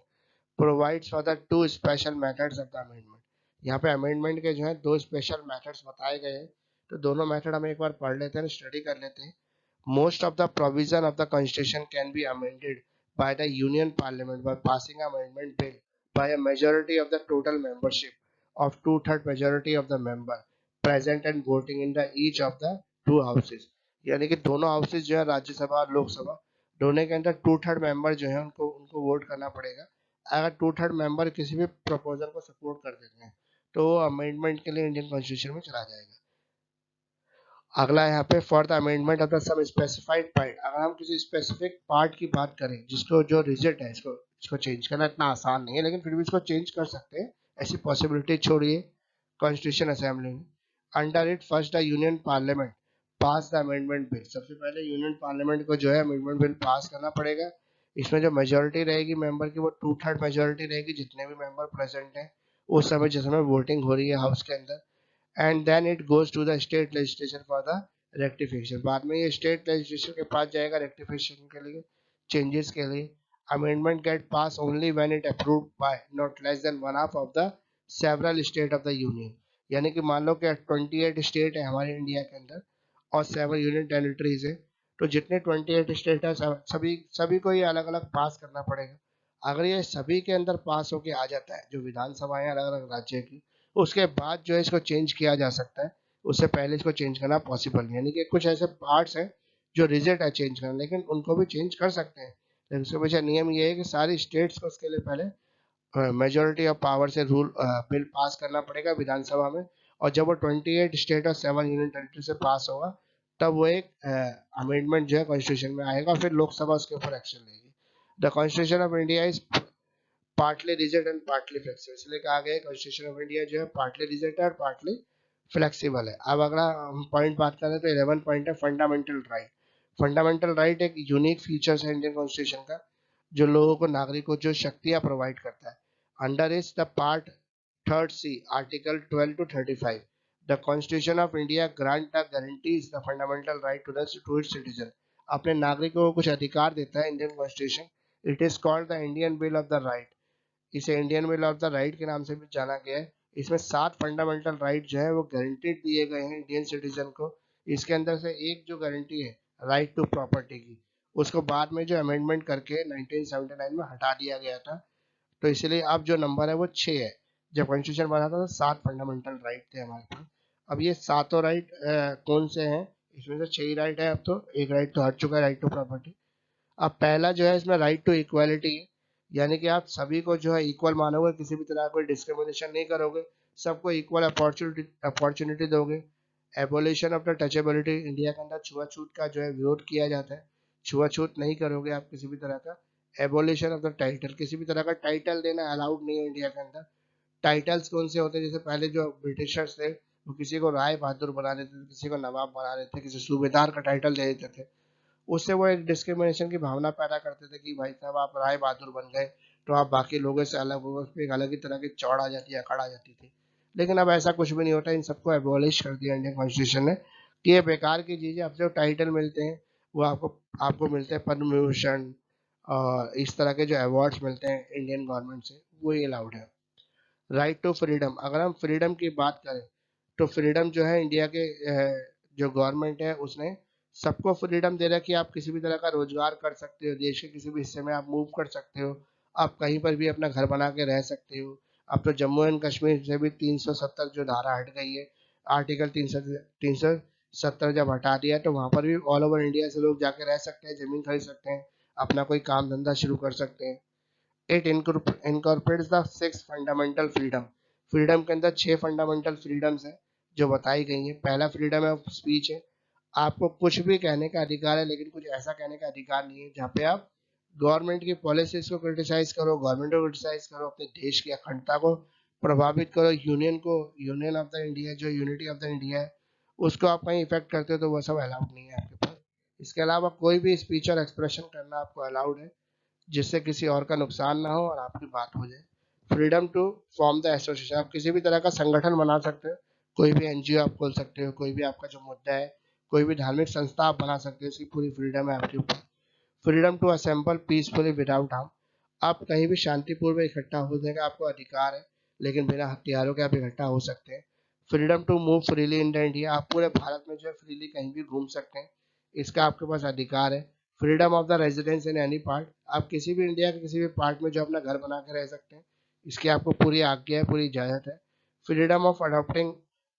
provides for the two special methods of the amendment. यहाँ पे अमेंडमेंट के जो है दो स्पेशल मेथड्स बताए गए हैं, तो दोनों मेथड हम एक बार पढ़ लेते हैं, स्टडी कर लेते हैं। Most of the provision of the constitution can be amended by the union parliament by passing an amendment bill by a majority of the total membership of two-third majority of the member present and voting in the each of the two houses। यानी कि दोनों houses जो है राज्यसभा और लोकसभा दोनों के अंदर to third member जो है उनको उनको वोट करना पड़ेगा। अगर टू थर्ड मेंबर किसी भी प्रपोजल को सपोर्ट कर देते हैं तो वो अमेंडमेंट के लिए इंडियन कॉन्स्टिट्यूशन में चला जाएगा। अगला यहाँ पे for the amendment of the some specified part, अगर हम किसी स्पेसिफिक पार्ट की बात करें जिसको जो रिजिट है, इसको इसको चेंज करना इतना आसान नहीं है, लेकिन फिर भी इसको चेंज कर सकते हैं, ऐसी पॉसिबिलिटी छोड़िए कॉन्स्टिट्यूशन असेंबली में। Under it first the union parliament pass the amendment bill, सबसे पहले यूनियन पार्लियामेंट को जो है अमेंडमेंट बिल पास करना पड़ेगा। इसमें जो मेजोरिटी रहेगी मेंबर की वो टू थर्ड मेजोरिटी रहेगी, जितने भी मेंबर प्रेजेंट हैं उस समय जिस समय वोटिंग हो रही है हाउस के अंदर। And then it goes to the state legislation for the rectification, बाद में ये स्टेट लेजिस्लेशन के पास जाएगा रेक्टिफिकेशन के लिए, चेंजेस के लिए। Amendment get pass only when it approved by not less than one half of the several state of the union, यानी कि मान लो कि 28 स्टेट है हमारे इंडिया के अंदर और 7 यूनियन टेरिटरीज है, तो जितने 28 स्टेट है सभी सभी को ये अलग अलग पास करना पड़ेगा। अगर ये सभी के अंदर पास होके आ जाता है जो विधानसभाएं अलग अलग राज्य की, उसके बाद जो है इसको चेंज किया जा सकता है, उससे पहले इसको चेंज करना पॉसिबल नहीं। यानी कि कुछ ऐसे पार्ट्स हैं जो रिजेक्ट है चेंज करना, लेकिन उनको भी चेंज कर सकते हैं, लेकिन उसके पीछे नियम ये है कि सारी स्टेट्स को उसके लिए पहले मेजोरिटी ऑफ पावर से रूल बिल पास करना पड़ेगा विधानसभा में, और जब वो 28 स्टेट और 7 यूनियन टेरिटरी से पास होगा तब वो एक अमेंडमेंट जो है कॉन्स्टिट्यूशन में आएगा, फिर लोकसभा उसके ऊपर एक्शन लेगी। The constitution of India is partly rigid and partly flexible, इसलिए कहा गया है कॉन्स्टिट्यूशन ऑफ इंडिया जो है पार्टली रिजिड है और पार्टली फ्लेक्सिबल है। अब अगला हम पॉइंट बात करें तो 11 पॉइंट है फंडामेंटल राइट। फंडामेंटल राइट एक यूनिक फीचर्स है इंडियन कॉन्स्टिट्यूशन का जो लोगों को नागरिकों को जो शक्तियां प्रोवाइड करता है। Under is the part 3 C article 12 to 35 the constitution of India grant the guarantees the fundamental right to its citizen, अपने नागरिकों को कुछ अधिकार देता है Indian constitution. It is called the Indian bill of the right, इसे Indian bill of the right के नाम से भी जाना गया है। इसमें 7 फंडामेंटल राइट जो है वो गारंटीड दिए गए हैं इंडियन सिटीजन को। इसके अंदर से एक जो गारंटी है राइट टू प्रॉपर्टी की, उसको बाद में जो अमेंडमेंट करके 1979 में हटा दिया गया था, तो इसलिए अब जो नंबर है वो 6 है। जब कॉन्स्टिट्यूशन बना था तो 7 फंडामेंटल राइट थे हमारे पास। अब ये सातों राइट कौन से हैं, इसमें से 6 राइट है, अब तो एक राइट तो हट चुका है, राइट टू प्रॉपर्टी। अब पहला जो है इसमें राइट टू इक्वालिटी है, यानी कि आप सभी को जो है इक्वल मानोगे, किसी भी तरह कोई डिस्क्रिमिनेशन नहीं करोगे, सबको इक्वल अपॉर्चुनिटी दोगे। Abolition of the touchability, India के अंदर छुआछूत का जो है विरोध किया जाता है, छुआछूत नहीं करोगे आप किसी भी तरह का। एबोलिशन ऑफ द टाइटल, किसी भी तरह का टाइटल देना अलाउड नहीं है इंडिया के अंदर। टाइटल्स कौन से होते हैं, जैसे पहले जो ब्रिटिशर्स थे वो किसी को राय बहादुर बना देते थे, किसी को नवाब बना देते थे, किसी सूबेदार का टाइटल दे देते थे, उससे वो एक डिस्क्रिमिनेशन की भावना पैदा करते थे कि भाई साहब आप राय बहादुर बन गए तो आप बाकी लोगों से अलग हो, उस पर एक अलग ही तरह की चौड़ आ जाती है, अकड़ आ जाती थी। लेकिन अब ऐसा कुछ भी नहीं होता, इन सबको एबॉलिश कर दिया इंडियन कॉन्स्टिट्यूशन ने कि ये बेकार की चीज़ें, अब जो टाइटल मिलते हैं वो आपको आपको मिलते हैं पद्म विभूषण और इस तरह के जो अवार्ड्स मिलते हैं इंडियन गवर्नमेंट से, वो ये अलाउड है। राइट टू फ्रीडम, अगर हम फ्रीडम की बात करें तो फ्रीडम जो है इंडिया के जो गवर्नमेंट है उसने सबको फ्रीडम दे रहा है कि आप किसी भी तरह का रोजगार कर सकते हो, देश के किसी भी हिस्से में आप मूव कर सकते हो, आप कहीं पर भी अपना घर बना के रह सकते हो। अब तो जम्मू एंड कश्मीर से भी 370 जो धारा हट गई है, आर्टिकल 370 जब हटा दिया तो वहाँ पर भी ऑल ओवर इंडिया से लोग जाके रह सकते हैं, जमीन खरीद सकते हैं, अपना कोई काम धंधा शुरू कर सकते हैं। It incorporates the 6 fundamental freedom, freedom के अंदर 6 फंडामेंटल फ्रीडम्स हैं जो बताई गई हैं। पहला फ्रीडम है ऑफ स्पीच है, आपको कुछ भी कहने का अधिकार है, लेकिन कुछ ऐसा कहने का अधिकार नहीं है जहाँ पे आप गवर्नमेंट की पॉलिसीज को क्रिटिसाइज करो, गवर्नमेंट को क्रिटिसाइज करो, अपने देश की अखंडता को प्रभावित करो, यूनियन ऑफ द इंडिया जो यूनिटी ऑफ द इंडिया है उसको आप कहीं इफेक्ट करते हो तो वो सब अलाउड नहीं है आपके पास। इसके अलावा कोई भी स्पीच और एक्सप्रेशन करना आपको अलाउड है जिससे किसी और का नुकसान ना हो और आपकी बात हो जाए। Freedom to form the association, आप किसी भी तरह का संगठन बना सकते हो, कोई भी एनजीओ आप खोल सकते हो, कोई भी आपका जो मुद्दा है, कोई भी धार्मिक संस्था आप बना सकते हो, इसकी पूरी फ्रीडम है आपके ऊपर। Freedom to assemble peacefully without harm, आप कहीं भी शांतिपूर्वक इकट्ठा होने का आपको अधिकार है, लेकिन बिना हथियारों के आप इकट्ठा हो सकते हैं। Freedom to move freely in the India, आप पूरे भारत में जो है फ्रीली कहीं भी घूम सकते हैं, इसका आपके पास अधिकार है। Freedom of the residence in any part, आप किसी भी इंडिया के किसी भी पार्ट में जो अपना घर बना के रह सकते हैं, इसकी आपको पूरी आज्ञा है, पूरी इजाजत है। Freedom of adopting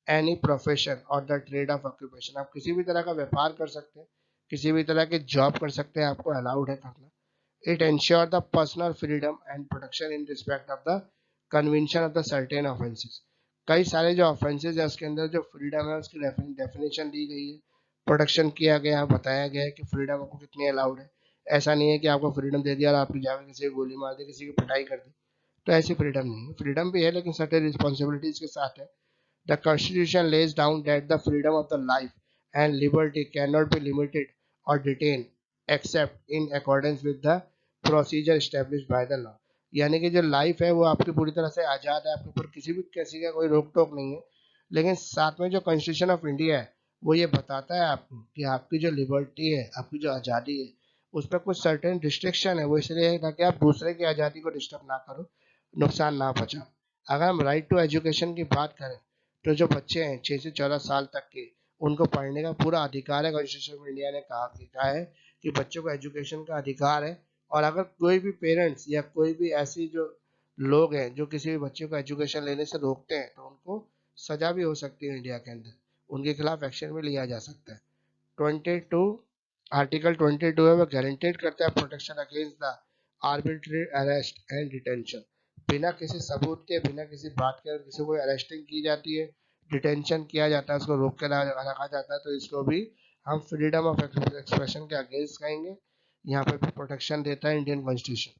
any profession और द ट्रेड ऑफ ऑक्यूपेशन, आप किसी भी तरह का व्यापार कर सकते हैं, किसी भी तरह की जॉब कर सकते हैं, आपको अलाउड है करना। It ensures the personal freedom and protection in respect of the convention of the certain offences, कई सारे जो ऑफेंसेज है उसके अंदर जो फ्रीडम है उसकी डेफिनेशन दी गई है, प्रोटेक्शन किया गया, बताया गया है कि फ्रीडम आपको कितनी अलाउड है। ऐसा नहीं है कि आपको फ्रीडम दे दिया और आपकी जाकर किसी को गोली मार दी, किसी की पिटाई कर दी, तो ऐसी फ्रीडम नहीं है। फ्रीडम भी है लेकिन सर्टेन रिस्पॉन्सिबिलिटीज के साथ है। The Constitution lays down that the freedom of the life and liberty cannot be limited or detained except in accordance with the procedure established by the law, यानी कि जो लाइफ है वो आपकी पूरी तरह से आज़ाद है, आपके ऊपर किसी का कोई रोक टोक नहीं है, लेकिन साथ में जो कॉन्स्टिट्यूशन ऑफ इंडिया है वो ये बताता है आपको कि आपकी जो लिबर्टी है, आपकी जो आज़ादी है, उस पर कुछ सर्टेन रिस्ट्रिक्शन है। वो इसलिए है ताकि आप दूसरे की आज़ादी को डिस्टर्ब ना करो, नुकसान ना पहुंचाओ। अगर हम राइट टू एजुकेशन की बात करें तो जो बच्चे हैं 6 से 14 साल तक के, उनको पढ़ने का पूरा अधिकार है। कॉन्स्टिट्यूशन ऑफ इंडिया ने कहा है कि बच्चों को एजुकेशन का अधिकार है, और अगर कोई भी पेरेंट्स या कोई भी ऐसी जो लोग हैं जो किसी भी बच्चे को एजुकेशन लेने से रोकते हैं तो उनको सजा भी हो सकती है इंडिया के अंदर, उनके खिलाफ एक्शन भी लिया जा सकता है। 22 आर्टिकल 22 है वो गारंटेड करता है protection against the arbitrary arrest and detention, बिना किसी सबूत के, बिना किसी बात के अगर किसी को अरेस्टिंग की जाती है, डिटेंशन किया जाता है, उसको रोक के रखा जाता है, तो इसको भी हम फ्रीडम ऑफ एक्सप्रेशन के अगेंस्ट कहेंगे। यहाँ पे भी प्रोटेक्शन देता है Indian constitution.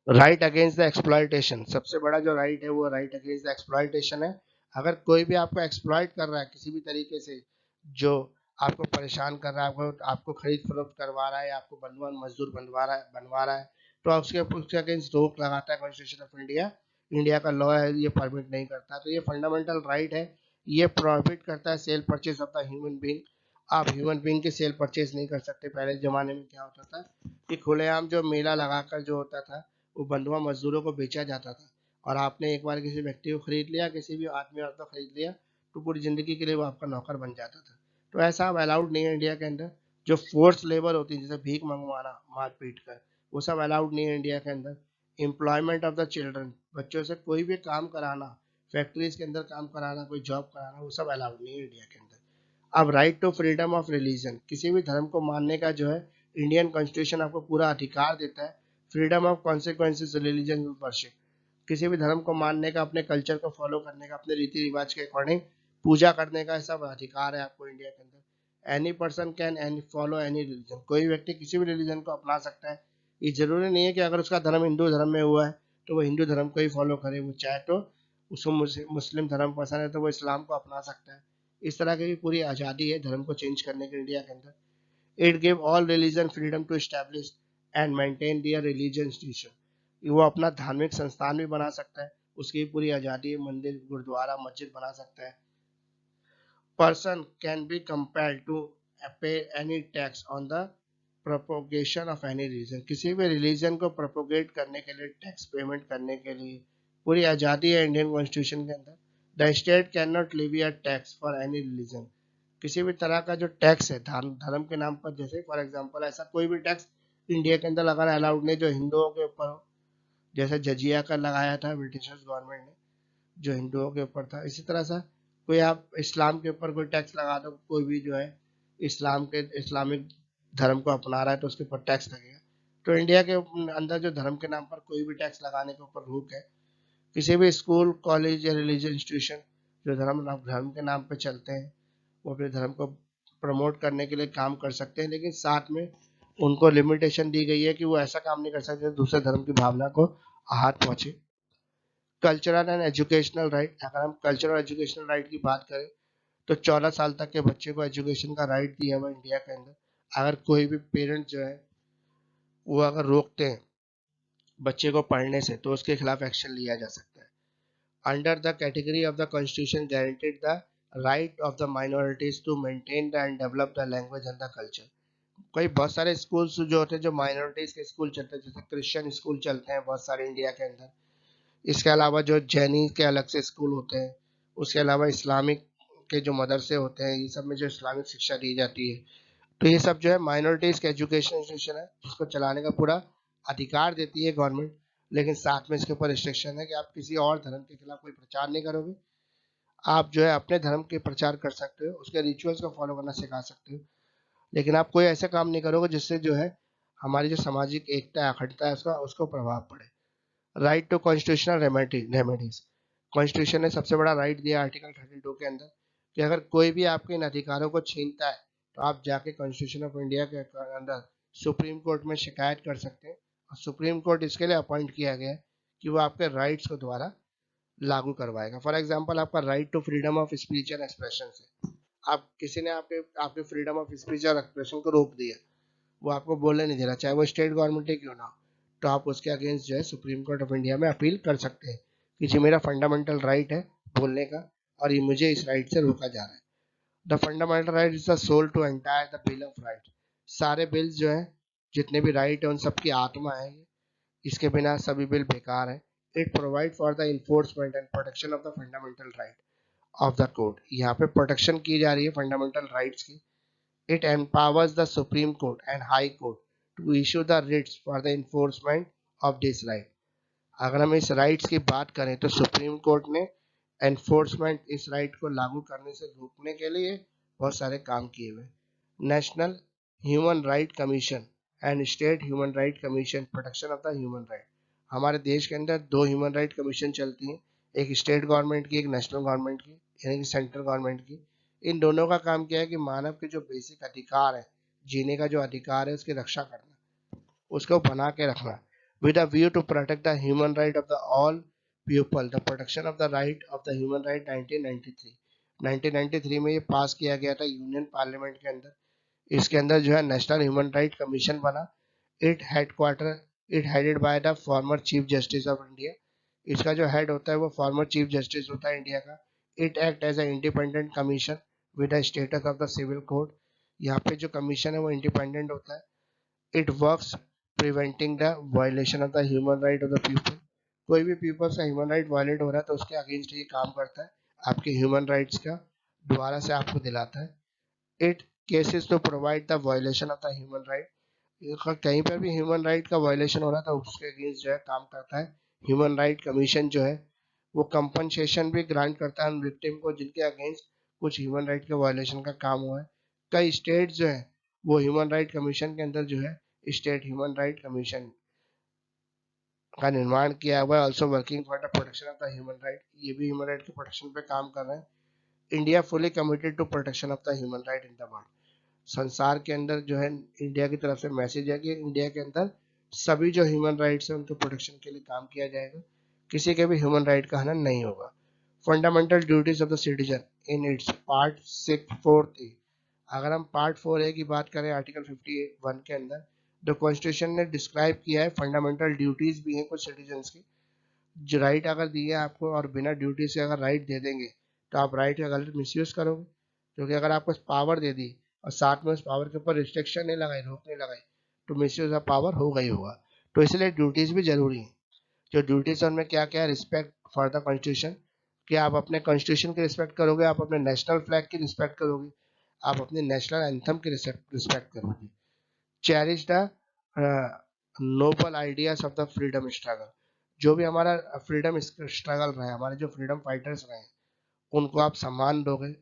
Right against the exploitation, सबसे बड़ा जो राइट है वो राइट अगेंस्ट द एक्सप्लॉयटेशन है। अगर कोई भी आपको एक्सप्लॉयट कर रहा है किसी भी तरीके से, जो आपको परेशान कर रहा है, आपको आपको खरीद फरोख्त करवा रहा है, आपको बंधुआ मजदूर बनवा रहा है, तो उसके अगेंस्ट रोक लगाता है कॉन्स्टिट्यूशन ऑफ इंडिया। इंडिया का लॉ है, ये परमिट नहीं करता, तो ये फंडामेंटल राइट है। ये प्रोहिबिट करता है cell purchase of the human being, आप ह्यूमन बींग की सेल परचेज नहीं कर सकते। पहले जमाने में क्या होता था कि खुलेआम जो मेला लगाकर जो होता था वो बंधुआ मजदूरों को बेचा जाता था, और आपने एक बार किसी व्यक्ति को खरीद लिया, किसी भी आदमी औरत को खरीद लिया, तो पूरी जिंदगी के लिए वो आपका नौकर बन जाता था। तो ऐसा अब अलाउड नहीं है इंडिया के अंदर। जो फोर्स लेबर होती है जैसे भीख मंगवाना मार पीट कर, वो सब अलाउड नहीं है इंडिया के अंदर। एम्प्लॉयमेंट ऑफ द चिल्ड्रन, बच्चों से कोई भी काम कराना, फैक्ट्रीज के अंदर काम कराना, कोई जॉब कराना, वो सब अलाउड नहीं है इंडिया के अंदर। अब right to freedom of religion, किसी भी धर्म को मानने का जो है इंडियन कॉन्स्टिट्यूशन आपको पूरा अधिकार देता है। Freedom of consequences religion worship, किसी भी धर्म को मानने का, अपने कल्चर को फॉलो करने का, अपने रीति रिवाज के अकॉर्डिंग पूजा करने का सब अधिकार है आपको इंडिया के अंदर। Any person can any follow any religion, कोई व्यक्ति किसी भी रिलीजन को अपना सकता है। ये जरूरी नहीं है कि अगर उसका धर्म हिंदू धर्म में हुआ है तो वो हिंदू धर्म को ही फॉलो करे, वो चाहे तो उसको मुस्लिम धर्म पसंद है तो वो इस्लाम को अपना सकता है। इस तरह की भी पूरी आज़ादी है धर्म को चेंज करने की इंडिया के अंदर। It give all religion freedom to establish and maintain their religious institution, वो अपना धार्मिक संस्थान भी बना सकता है, उसकी पूरी आज़ादी है, मंदिर गुरुद्वारा मस्जिद बना सकता है। Person can be compelled to pay any tax on the propagation of any religion, किसी भी रिलीजन को प्रोपोगेट करने के लिए, टैक्स पेमेंट करने के लिए पूरी आज़ादी है इंडियन कॉन्स्टिट्यूशन के अंदर। The state can not Levi a tax for any religion, किसी भी तरह का जो टैक्स है धर्म धर्म के नाम पर, जैसे फॉर एग्जांपल ऐसा कोई भी टैक्स इंडिया के अंदर लगाना अलाउड नहीं जो हिंदुओं के ऊपर हो, जैसे जजिया कर लगाया था ब्रिटिशर्स गवर्नमेंट ने जो हिंदुओं के ऊपर था। इसी तरह से कोई आप इस्लाम के ऊपर कोई टैक्स लगा दो, कोई भी जो है इस्लामिक धर्म को अपना रहा है तो उसके ऊपर टैक्स लगेगा। तो इंडिया के अंदर जो धर्म के नाम पर कोई भी टैक्स लगाने के ऊपर रोक है। किसी भी स्कूल कॉलेज या रिलीजियस इंस्टीट्यूशन जो धर्म के नाम पे चलते हैं, वो अपने धर्म को प्रमोट करने के लिए काम कर सकते हैं, लेकिन साथ में उनको लिमिटेशन दी गई है कि वो ऐसा काम नहीं कर सकते दूसरे धर्म की भावना को आहत पहुंचे। कल्चरल एंड एजुकेशनल राइट, अगर हम कल्चरल एजुकेशनल राइट की बात करें तो 14 साल तक के बच्चे को एजुकेशन का राइट दिया हुआ इंडिया के अंदर। अगर कोई भी पेरेंट जो है वो अगर रोकते हैं बच्चे को पढ़ने से तो उसके खिलाफ एक्शन लिया जा सकता है। Under the category of the constitution guaranteed the right of the minorities to maintain the and develop the language and the culture. कई बहुत सारे स्कूल्स जो होते हैं जो माइनॉरिटीज के स्कूल चलते हैं, जैसे क्रिश्चियन स्कूल चलते हैं बहुत सारे इंडिया के अंदर। इसके अलावा जो जैनी के अलग से स्कूल होते हैं, उसके अलावा इस्लामिक के जो मदरसे होते हैं, ये सब में जो इस्लामिक शिक्षा दी जाती है, तो ये सब जो है माइनॉरिटीज का एजुकेशन इंस्टीट्यूशन है जिसको चलाने का पूरा अधिकार देती है गवर्नमेंट। लेकिन साथ में इसके ऊपर रिस्ट्रिक्शन है कि आप किसी और धर्म के खिलाफ कोई प्रचार नहीं करोगे। आप जो है अपने धर्म के प्रचार कर सकते हो, उसके रिचुअल्स को फॉलो करना सिखा सकते हो, लेकिन आप कोई ऐसा काम नहीं करोगे जिससे जो है हमारी जो सामाजिक एकता है, अखंडता है, उसका उसको प्रभाव पड़े। Right to constitutional remedies, constitution ने सबसे बड़ा राइट दिया आर्टिकल 32 के अंदर कि अगर कोई भी आपके इन अधिकारों को छीनता है तो आप जाके कॉन्स्टिट्यूशन ऑफ इंडिया के अंदर सुप्रीम कोर्ट में शिकायत कर सकते हैं। और सुप्रीम कोर्ट इसके लिए अपॉइंट किया गया है कि वो आपके राइट्स को द्वारा लागू करवाएगा। फॉर एग्जाम्पल आपका right to freedom of speech and expression है, आप किसी ने आपके आपके फ्रीडम ऑफ स्पीच और एक्सप्रेशन को रोक दिया, वो आपको बोलने नहीं दे रहा, चाहे वो स्टेट गवर्नमेंट ही क्यों ना हो, तो आप उसके अगेंस्ट जो है सुप्रीम कोर्ट ऑफ इंडिया में अपील कर सकते हैं कि जी मेरा फंडामेंटल राइट है बोलने का और ये मुझे इस राइट से रोका जा रहा है। The fundamental right is the soul to entire the bill of right. सारे बिल्स जो है जितने भी राइट है उन सबकी आत्मा है ये, इसके बिना सभी बिल बेकार है। It provide for the enforcement and protection of the fundamental right of the court. यहाँ पे प्रोटेक्शन की जा रही है फंडामेंटल राइट्स की। It empowers the Supreme Court and High Court to issue the writs for the enforcement of this right। अगर हम इस राइट्स की बात करें तो सुप्रीम कोर्ट ने एनफोर्समेंट इस राइट को लागू करने से रोकने के लिए बहुत सारे काम किए हुए। National human right commission and state human right commission protection of the human right. हमारे देश के अंदर दो ह्यूमन राइट कमीशन चलती हैं, एक स्टेट गवर्नमेंट की, एक नेशनल गवर्नमेंट की, यानी कि सेंट्रल गवर्नमेंट की। इन दोनों का काम क्या है कि मानव के जो बेसिक अधिकार है, जीने का जो अधिकार है उसकी रक्षा करना, उसको बना के रखना, with a view to protect the human right of the all people, the protection of the right of the human right 1993। 1993 में ये पास किया गया था यूनियन पार्लियामेंट के अंदर। इसके अंदर जो है नेशनल ह्यूमन राइट कमीशन बना। It headquarter it headed by the former chief justice of India. इसका जो हेड होता है वो फॉर्मर चीफ जस्टिस होता है इंडिया का। It act as a independent commission with the status of the civil code. यहाँ पे जो कमीशन है वो इंडिपेंडेंट होता है। It works preventing the violation of the human right of the people. कोई भी पीपल का ह्यूमन राइट वायलेट हो रहा है तो उसके अगेंस्ट ये काम करता है, आपके ह्यूमन राइट्स का दोबारा से आपको दिलाता है। It cases to provide the violation of the human right. कहीं पर भी ह्यूमन राइट का वायलेशन हो रहा था उसके अगेंस्ट जो है काम करता है। ह्यूमन राइट कमीशन जो है वो कंपनसेशन भी ग्रांट करता है उन विक्टिम को जिनके अगेंस्ट कुछ ह्यूमन राइट के वायलेशन का काम हुआ है। कई स्टेट जो है वो ह्यूमन राइट कमीशन के अंदर जो है स्टेट ह्यूमन राइट कमीशन का निर्माण किया हुआ है। Also working for the protection of the human right, ये भी ह्यूमन राइट के प्रोटेक्शन पे काम कर रहे हैं। India fully committed to protection of the human right in the world. संसार के अंदर जो है इंडिया की तरफ से मैसेज है कि इंडिया के अंदर सभी जो ह्यूमन राइट्स है उनके प्रोटेक्शन के लिए काम किया जाएगा, किसी के भी ह्यूमन राइट का हनन नहीं होगा। Fundamental duties of the citizen in its part 6(4)(a)। अगर हम पार्ट 4(a) की बात करें आर्टिकल 51 के अंदर, जो कॉन्स्टिट्यूशन ने डिस्क्राइब किया है फंडामेंटल ड्यूटीज भी हैं कुछ सिटीजन्स की। जो राइट अगर दिए आपको और बिना ड्यूटी से अगर राइट दे देंगे तो आप राइट का गलत मिसयूज करोगे, क्योंकि अगर आपको पावर दे दी और साथ में उस पावर के ऊपर रिस्ट्रिक्शन नहीं लगाई, रोक नहीं लगाई, तो मिसयूज ऑफ पावर होगा ही होगा। तो इसलिए ड्यूटीज भी जरूरी है। जो ड्यूटीज है उनमें क्या क्या है? रिस्पेक्ट फॉर द कॉन्स्टिट्यूशन, कि आप अपने कॉन्स्टिट्यूशन की रिस्पेक्ट करोगे, आप अपने नेशनल फ्लैग की रिस्पेक्ट करोगे, आप अपने नेशनल एंथम की रिस्पेक्ट करोगे। Cherish the noble ideas of the freedom struggle. जो भी हमारा फ्रीडम स्ट्रगल रहा है, हमारे जो फ्रीडम फाइटर्स रहे हैं, उनको आप सम्मान दोगे।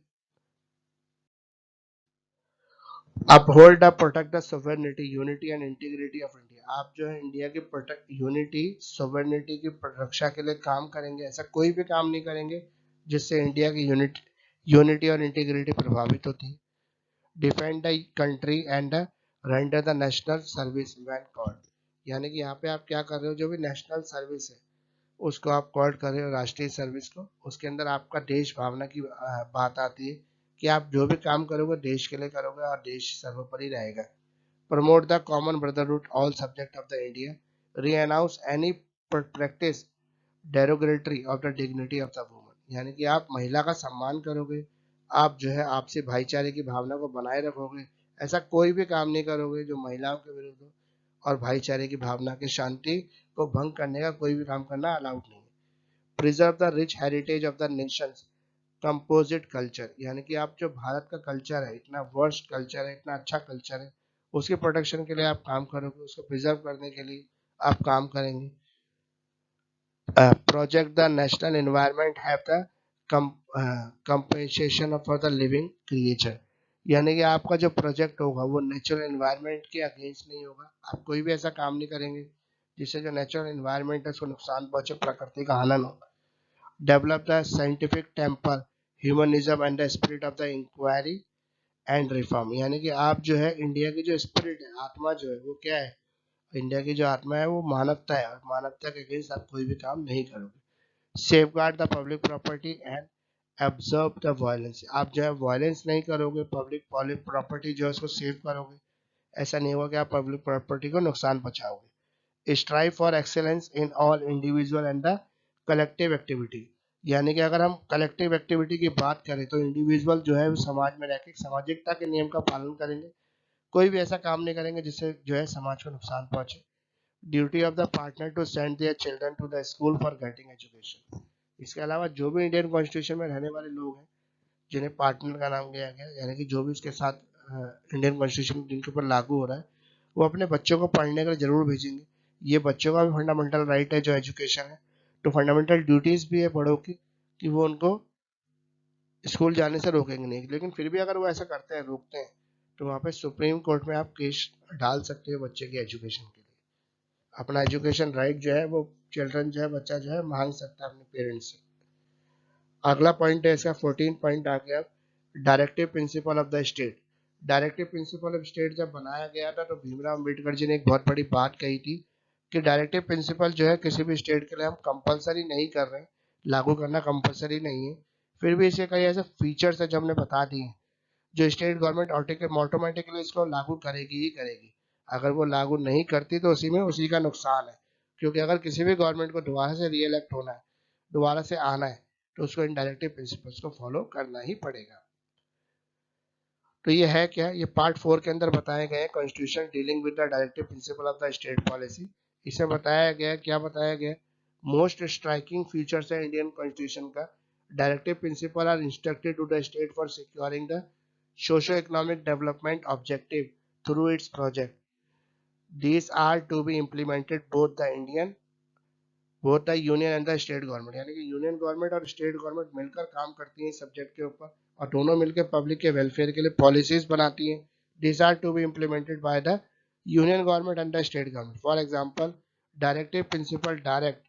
Uphold the protect the sovereignty unity and integrity of India. आप जो है इंडिया की प्रोटेक्ट यूनिटी सोवेरेनिटी की रक्षा के लिए काम करेंगे। ऐसा कोई भी काम नहीं करेंगे जिससे इंडिया की यूनिटी और इंटीग्रिटी प्रभावित होती है। Defend the country and render the national service when called, यानी कि यहाँ पे आप क्या कर रहे हो, जो भी नेशनल सर्विस है उसको आप कॉल्ड कर रहे हो, राष्ट्रीय सर्विस को, उसके अंदर आपका देश भावना की बात आती है कि आप जो भी काम करोगे देश के लिए करोगे और देश सर्वोपरि रहेगा। Promote the common brotherhood all subject of the India, renounce any practice derogatory of the dignity of the woman, यानी कि आप महिला का सम्मान करोगे, आप जो है आपसी भाईचारे की भावना को बनाए रखोगे, ऐसा कोई भी काम नहीं करोगे जो महिलाओं के विरुद्ध हो, और भाईचारे की भावना की शांति को भंग करने का कोई भी काम करना अलाउड नहीं है। Preserve the rich heritage of the Nations composite culture, यानी कि आप जो भारत का कल्चर है, इतना वर्स्ट कल्चर है, इतना अच्छा कल्चर है, उसके प्रोटेक्शन के लिए आप काम करोगे, उसको प्रिजर्व करने के लिए आप काम करेंगे। Project the national environment have the compensation for the living creature, यानी कि आपका जो प्रोजेक्ट होगा वो नेचुरल एनवायरनमेंट के अगेंस्ट नहीं होगा, आप कोई भी ऐसा काम नहीं करेंगे जिससे जो नेचुरल एनवायरनमेंट है उसको नुकसान पहुंचे, प्रकृति का हनन हो। Develop the scientific temper humanism and the spirit of the inquiry and reform, यानी कि आप जो है इंडिया की जो स्पिरिट है, आत्मा जो है वो क्या है, इंडिया की जो आत्मा है वो मानवता है, और मानवता के अगेंस्ट आप कोई भी काम नहीं करोगे। Safeguard the public property and observe the violence, आप जो है वायलेंस नहीं करोगे, पब्लिक प्रॉपर्टी जो है उसको सेव करोगे, ऐसा नहीं होगा कि आप पब्लिक प्रॉपर्टी को नुकसान पहुंचाओगे। Strive for excellence in all individual and the collective activity, यानी कि अगर हम कलेक्टिव एक्टिविटी की बात करें तो इंडिविजुअल जो है वो समाज में रहकर सामाजिकता के नियम का पालन करेंगे, कोई भी ऐसा काम नहीं करेंगे जिससे जो है समाज को नुकसान पहुंचे। Duty of the partner to send their children to the school for getting education, इसके अलावा जो भी इंडियन कॉन्स्टिट्यूशन में रहने वाले लोग हैं जिन्हें पार्टनर का नाम दिया गया, यानी कि जो भी उसके साथ इंडियन कॉन्स्टिट्यूशन जिनके ऊपर लागू हो रहा है, वो अपने बच्चों को पढ़ने के लिए जरूर भेजेंगे। ये बच्चों का भी फंडामेंटल राइट है जो एजुकेशन है, तो फंडामेंटल ड्यूटीज भी है बड़ों की कि वो उनको स्कूल जाने से रोकेंगे नहीं, लेकिन फिर भी अगर वो ऐसा करते हैं, रोकते हैं, तो वहाँ पे सुप्रीम कोर्ट में आप केस डाल सकते हो बच्चे की एजुकेशन के लिए। अपना एजुकेशन राइट जो है वो चिल्ड्रन जो है, बच्चा जो है मांग सकता है अपने पेरेंट्स से। अगला पॉइंट है इसका 14 पॉइंट आ गया, directive principle of the state. Directive principle of state जब बनाया गया था तो भीमराव अम्बेडकर जी ने एक बहुत बड़ी बात कही थी कि डायरेक्टिव प्रिंसिपल जो है किसी भी स्टेट के लिए हम कंपलसरी नहीं कर रहे, लागू करना कंपलसरी नहीं है, फिर भी इसके कई ऐसे फीचर्स है जो हमने बता दिए जो स्टेट गवर्नमेंट ऑटोमेटिकली इसको लागू करेगी ही करेगी। अगर वो लागू नहीं करती तो उसी का नुकसान है, क्योंकि अगर किसी भी गवर्नमेंट को दोबारा से री इलेक्ट होना है, दोबारा से आना है, तो उसको इन डायरेक्टिव प्रिंसिपल्स को फॉलो करना ही पड़ेगा। तो ये है क्या, ये पार्ट 4 के अंदर बताए गए constitution dealing with the directive principle of the state policy. इसमें बताया गया, क्या बताया गया, मोस्ट स्ट्राइकिंग फीचर्स है इंडियन कॉन्स्टिट्यूशन का, directive principle are instructed to the state for securing the socio economic development objective through its project, these are to be implemented both the union and the state government, यानी कि union government और state government मिलकर काम करती हैं इस subject के ऊपर, और दोनों मिलकर पब्लिक के वेलफेयर के लिए पॉलिसीज बनाती हैं। these are to be implemented by the union government and the state government. For example, directive principle direct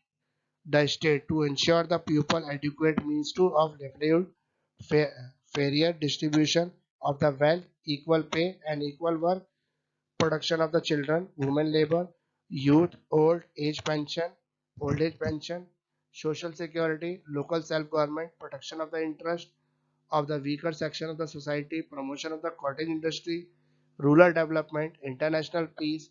the state to ensure the pupil adequate means to of livelihood, fair, fairer distribution of the wealth, equal pay and equal work, protection of the children, women labor, youth, old age pension, social security, local self-government, protection of the interest of the weaker section of the society, promotion of the cottage industry, rural development, international peace,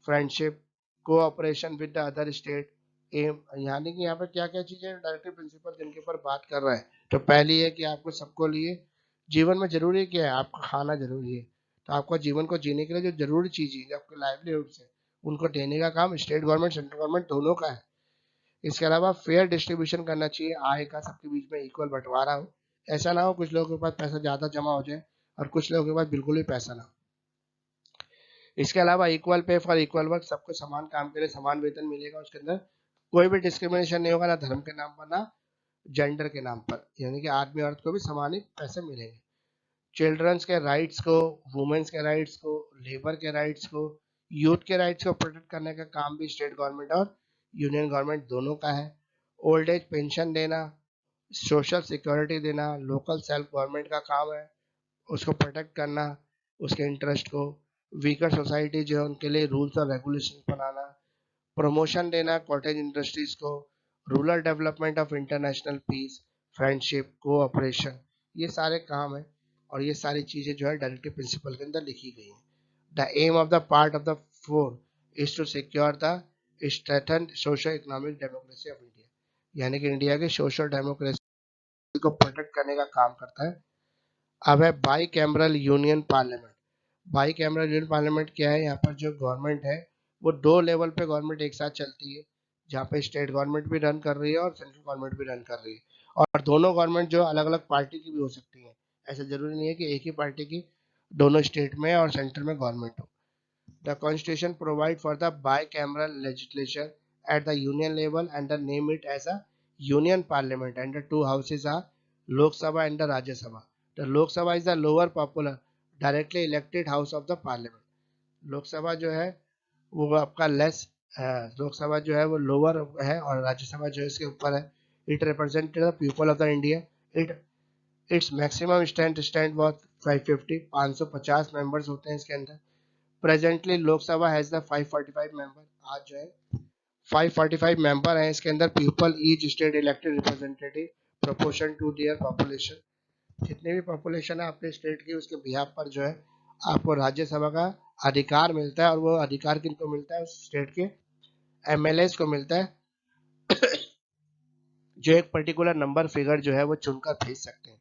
friendship, cooperation with the other state, aim, यानी कि यहाँ पे क्या क्या चीजें directive principle जिनके ऊपर बात कर रहा है, तो पहली है कि आपको सबको लिए जीवन में जरूरी क्या है, आपका खाना जरूरी है, तो आपको जीवन को जीने के लिए जो जरूरी चीज है, जो आपके लाइवलीहुड है, उनको देने का काम स्टेट गवर्नमेंट सेंट्रल गवर्नमेंट दोनों का है। इसके अलावा फेयर डिस्ट्रीब्यूशन करना चाहिए, आय का सबके बीच में इक्वल बंटवारा हो, ऐसा ना हो कुछ लोगों के पास पैसा ज्यादा जमा हो जाए और कुछ लोगों के पास बिल्कुल भी पैसा ना हो। इसके अलावा equal pay for equal work, सबको समान काम के लिए समान वेतन मिलेगा, उसके अंदर कोई भी डिस्क्रिमिनेशन नहीं होगा, ना धर्म के नाम पर ना जेंडर के नाम पर, यानी कि आदमी औरत को भी समान ही पैसे मिलेंगे। चिल्ड्रंस के राइट्स को, वुमेन्स के राइट्स को, लेबर के राइट्स को, यूथ के राइट्स को प्रोटेक्ट करने का काम भी स्टेट गवर्नमेंट और यूनियन गवर्नमेंट दोनों का है। ओल्ड एज पेंशन देना, सोशल सिक्योरिटी देना लोकल सेल्फ गवर्नमेंट का काम है, उसको प्रोटेक्ट करना, उसके इंटरेस्ट को। वीकर सोसाइटी जो है उनके लिए रूल्स और रेगुलेशन बनाना, प्रमोशन देना कॉटेज इंडस्ट्रीज को, rural development of international peace, friendship, cooperation, ये सारे काम है। और ये सारी चीजें जो है डायरेक्टिव प्रिंसिपल के अंदर लिखी गई हैं। The aim of the part of the four is to secure the strengthen socio economic democracy of India, यानी कि इंडिया की सोशल डेमोक्रेसी को प्रोटेक्ट करने का काम करता है। अब है by cameral union parliament. By cameral union parliament क्या है? यहाँ पर जो गवर्नमेंट है वो दो लेवल पे गवर्नमेंट एक साथ चलती है, जहाँ पे स्टेट गवर्नमेंट भी रन कर रही है और सेंट्रल गवर्नमेंट भी रन कर रही है। और दोनों गवर्नमेंट जो अलग अलग पार्टी की भी हो सकती है, ऐसा जरूरी नहीं है कि एक ही पार्टी की दोनों स्टेट में और सेंटर में गवर्नमेंट हो। The Constitution provide for the bicameral legislature at the union level and the name it as a union parliament, and the two houses are Lok Sabha and the Rajya Sabha. The Lok Sabha is the lower popular directly elected house of the parliament. लोक सभा जो है वो आपका less, लोक सभा जो है वो लोअर है और राज्यसभा जो है इसके ऊपर है। It represent the people of the India. It its maximum stand was 550, 550 members होते हैं इसके अंदर। Presently Lok Sabha has the 545 member. आज जो है 545 मेंबर हैं इसके अंदर। People each state elected representative proportion to their population. जितनी भी पॉपुलेशन है अपने स्टेट की उसके बिहाफ पर जो है आपको राज्यसभा का अधिकार मिलता है। और वो अधिकार किनको मिलता है? उस स्टेट के एमएलएस को मिलता है, जो एक पर्टिकुलर नंबर फिगर जो है वो चुनकर भेज सकते हैं।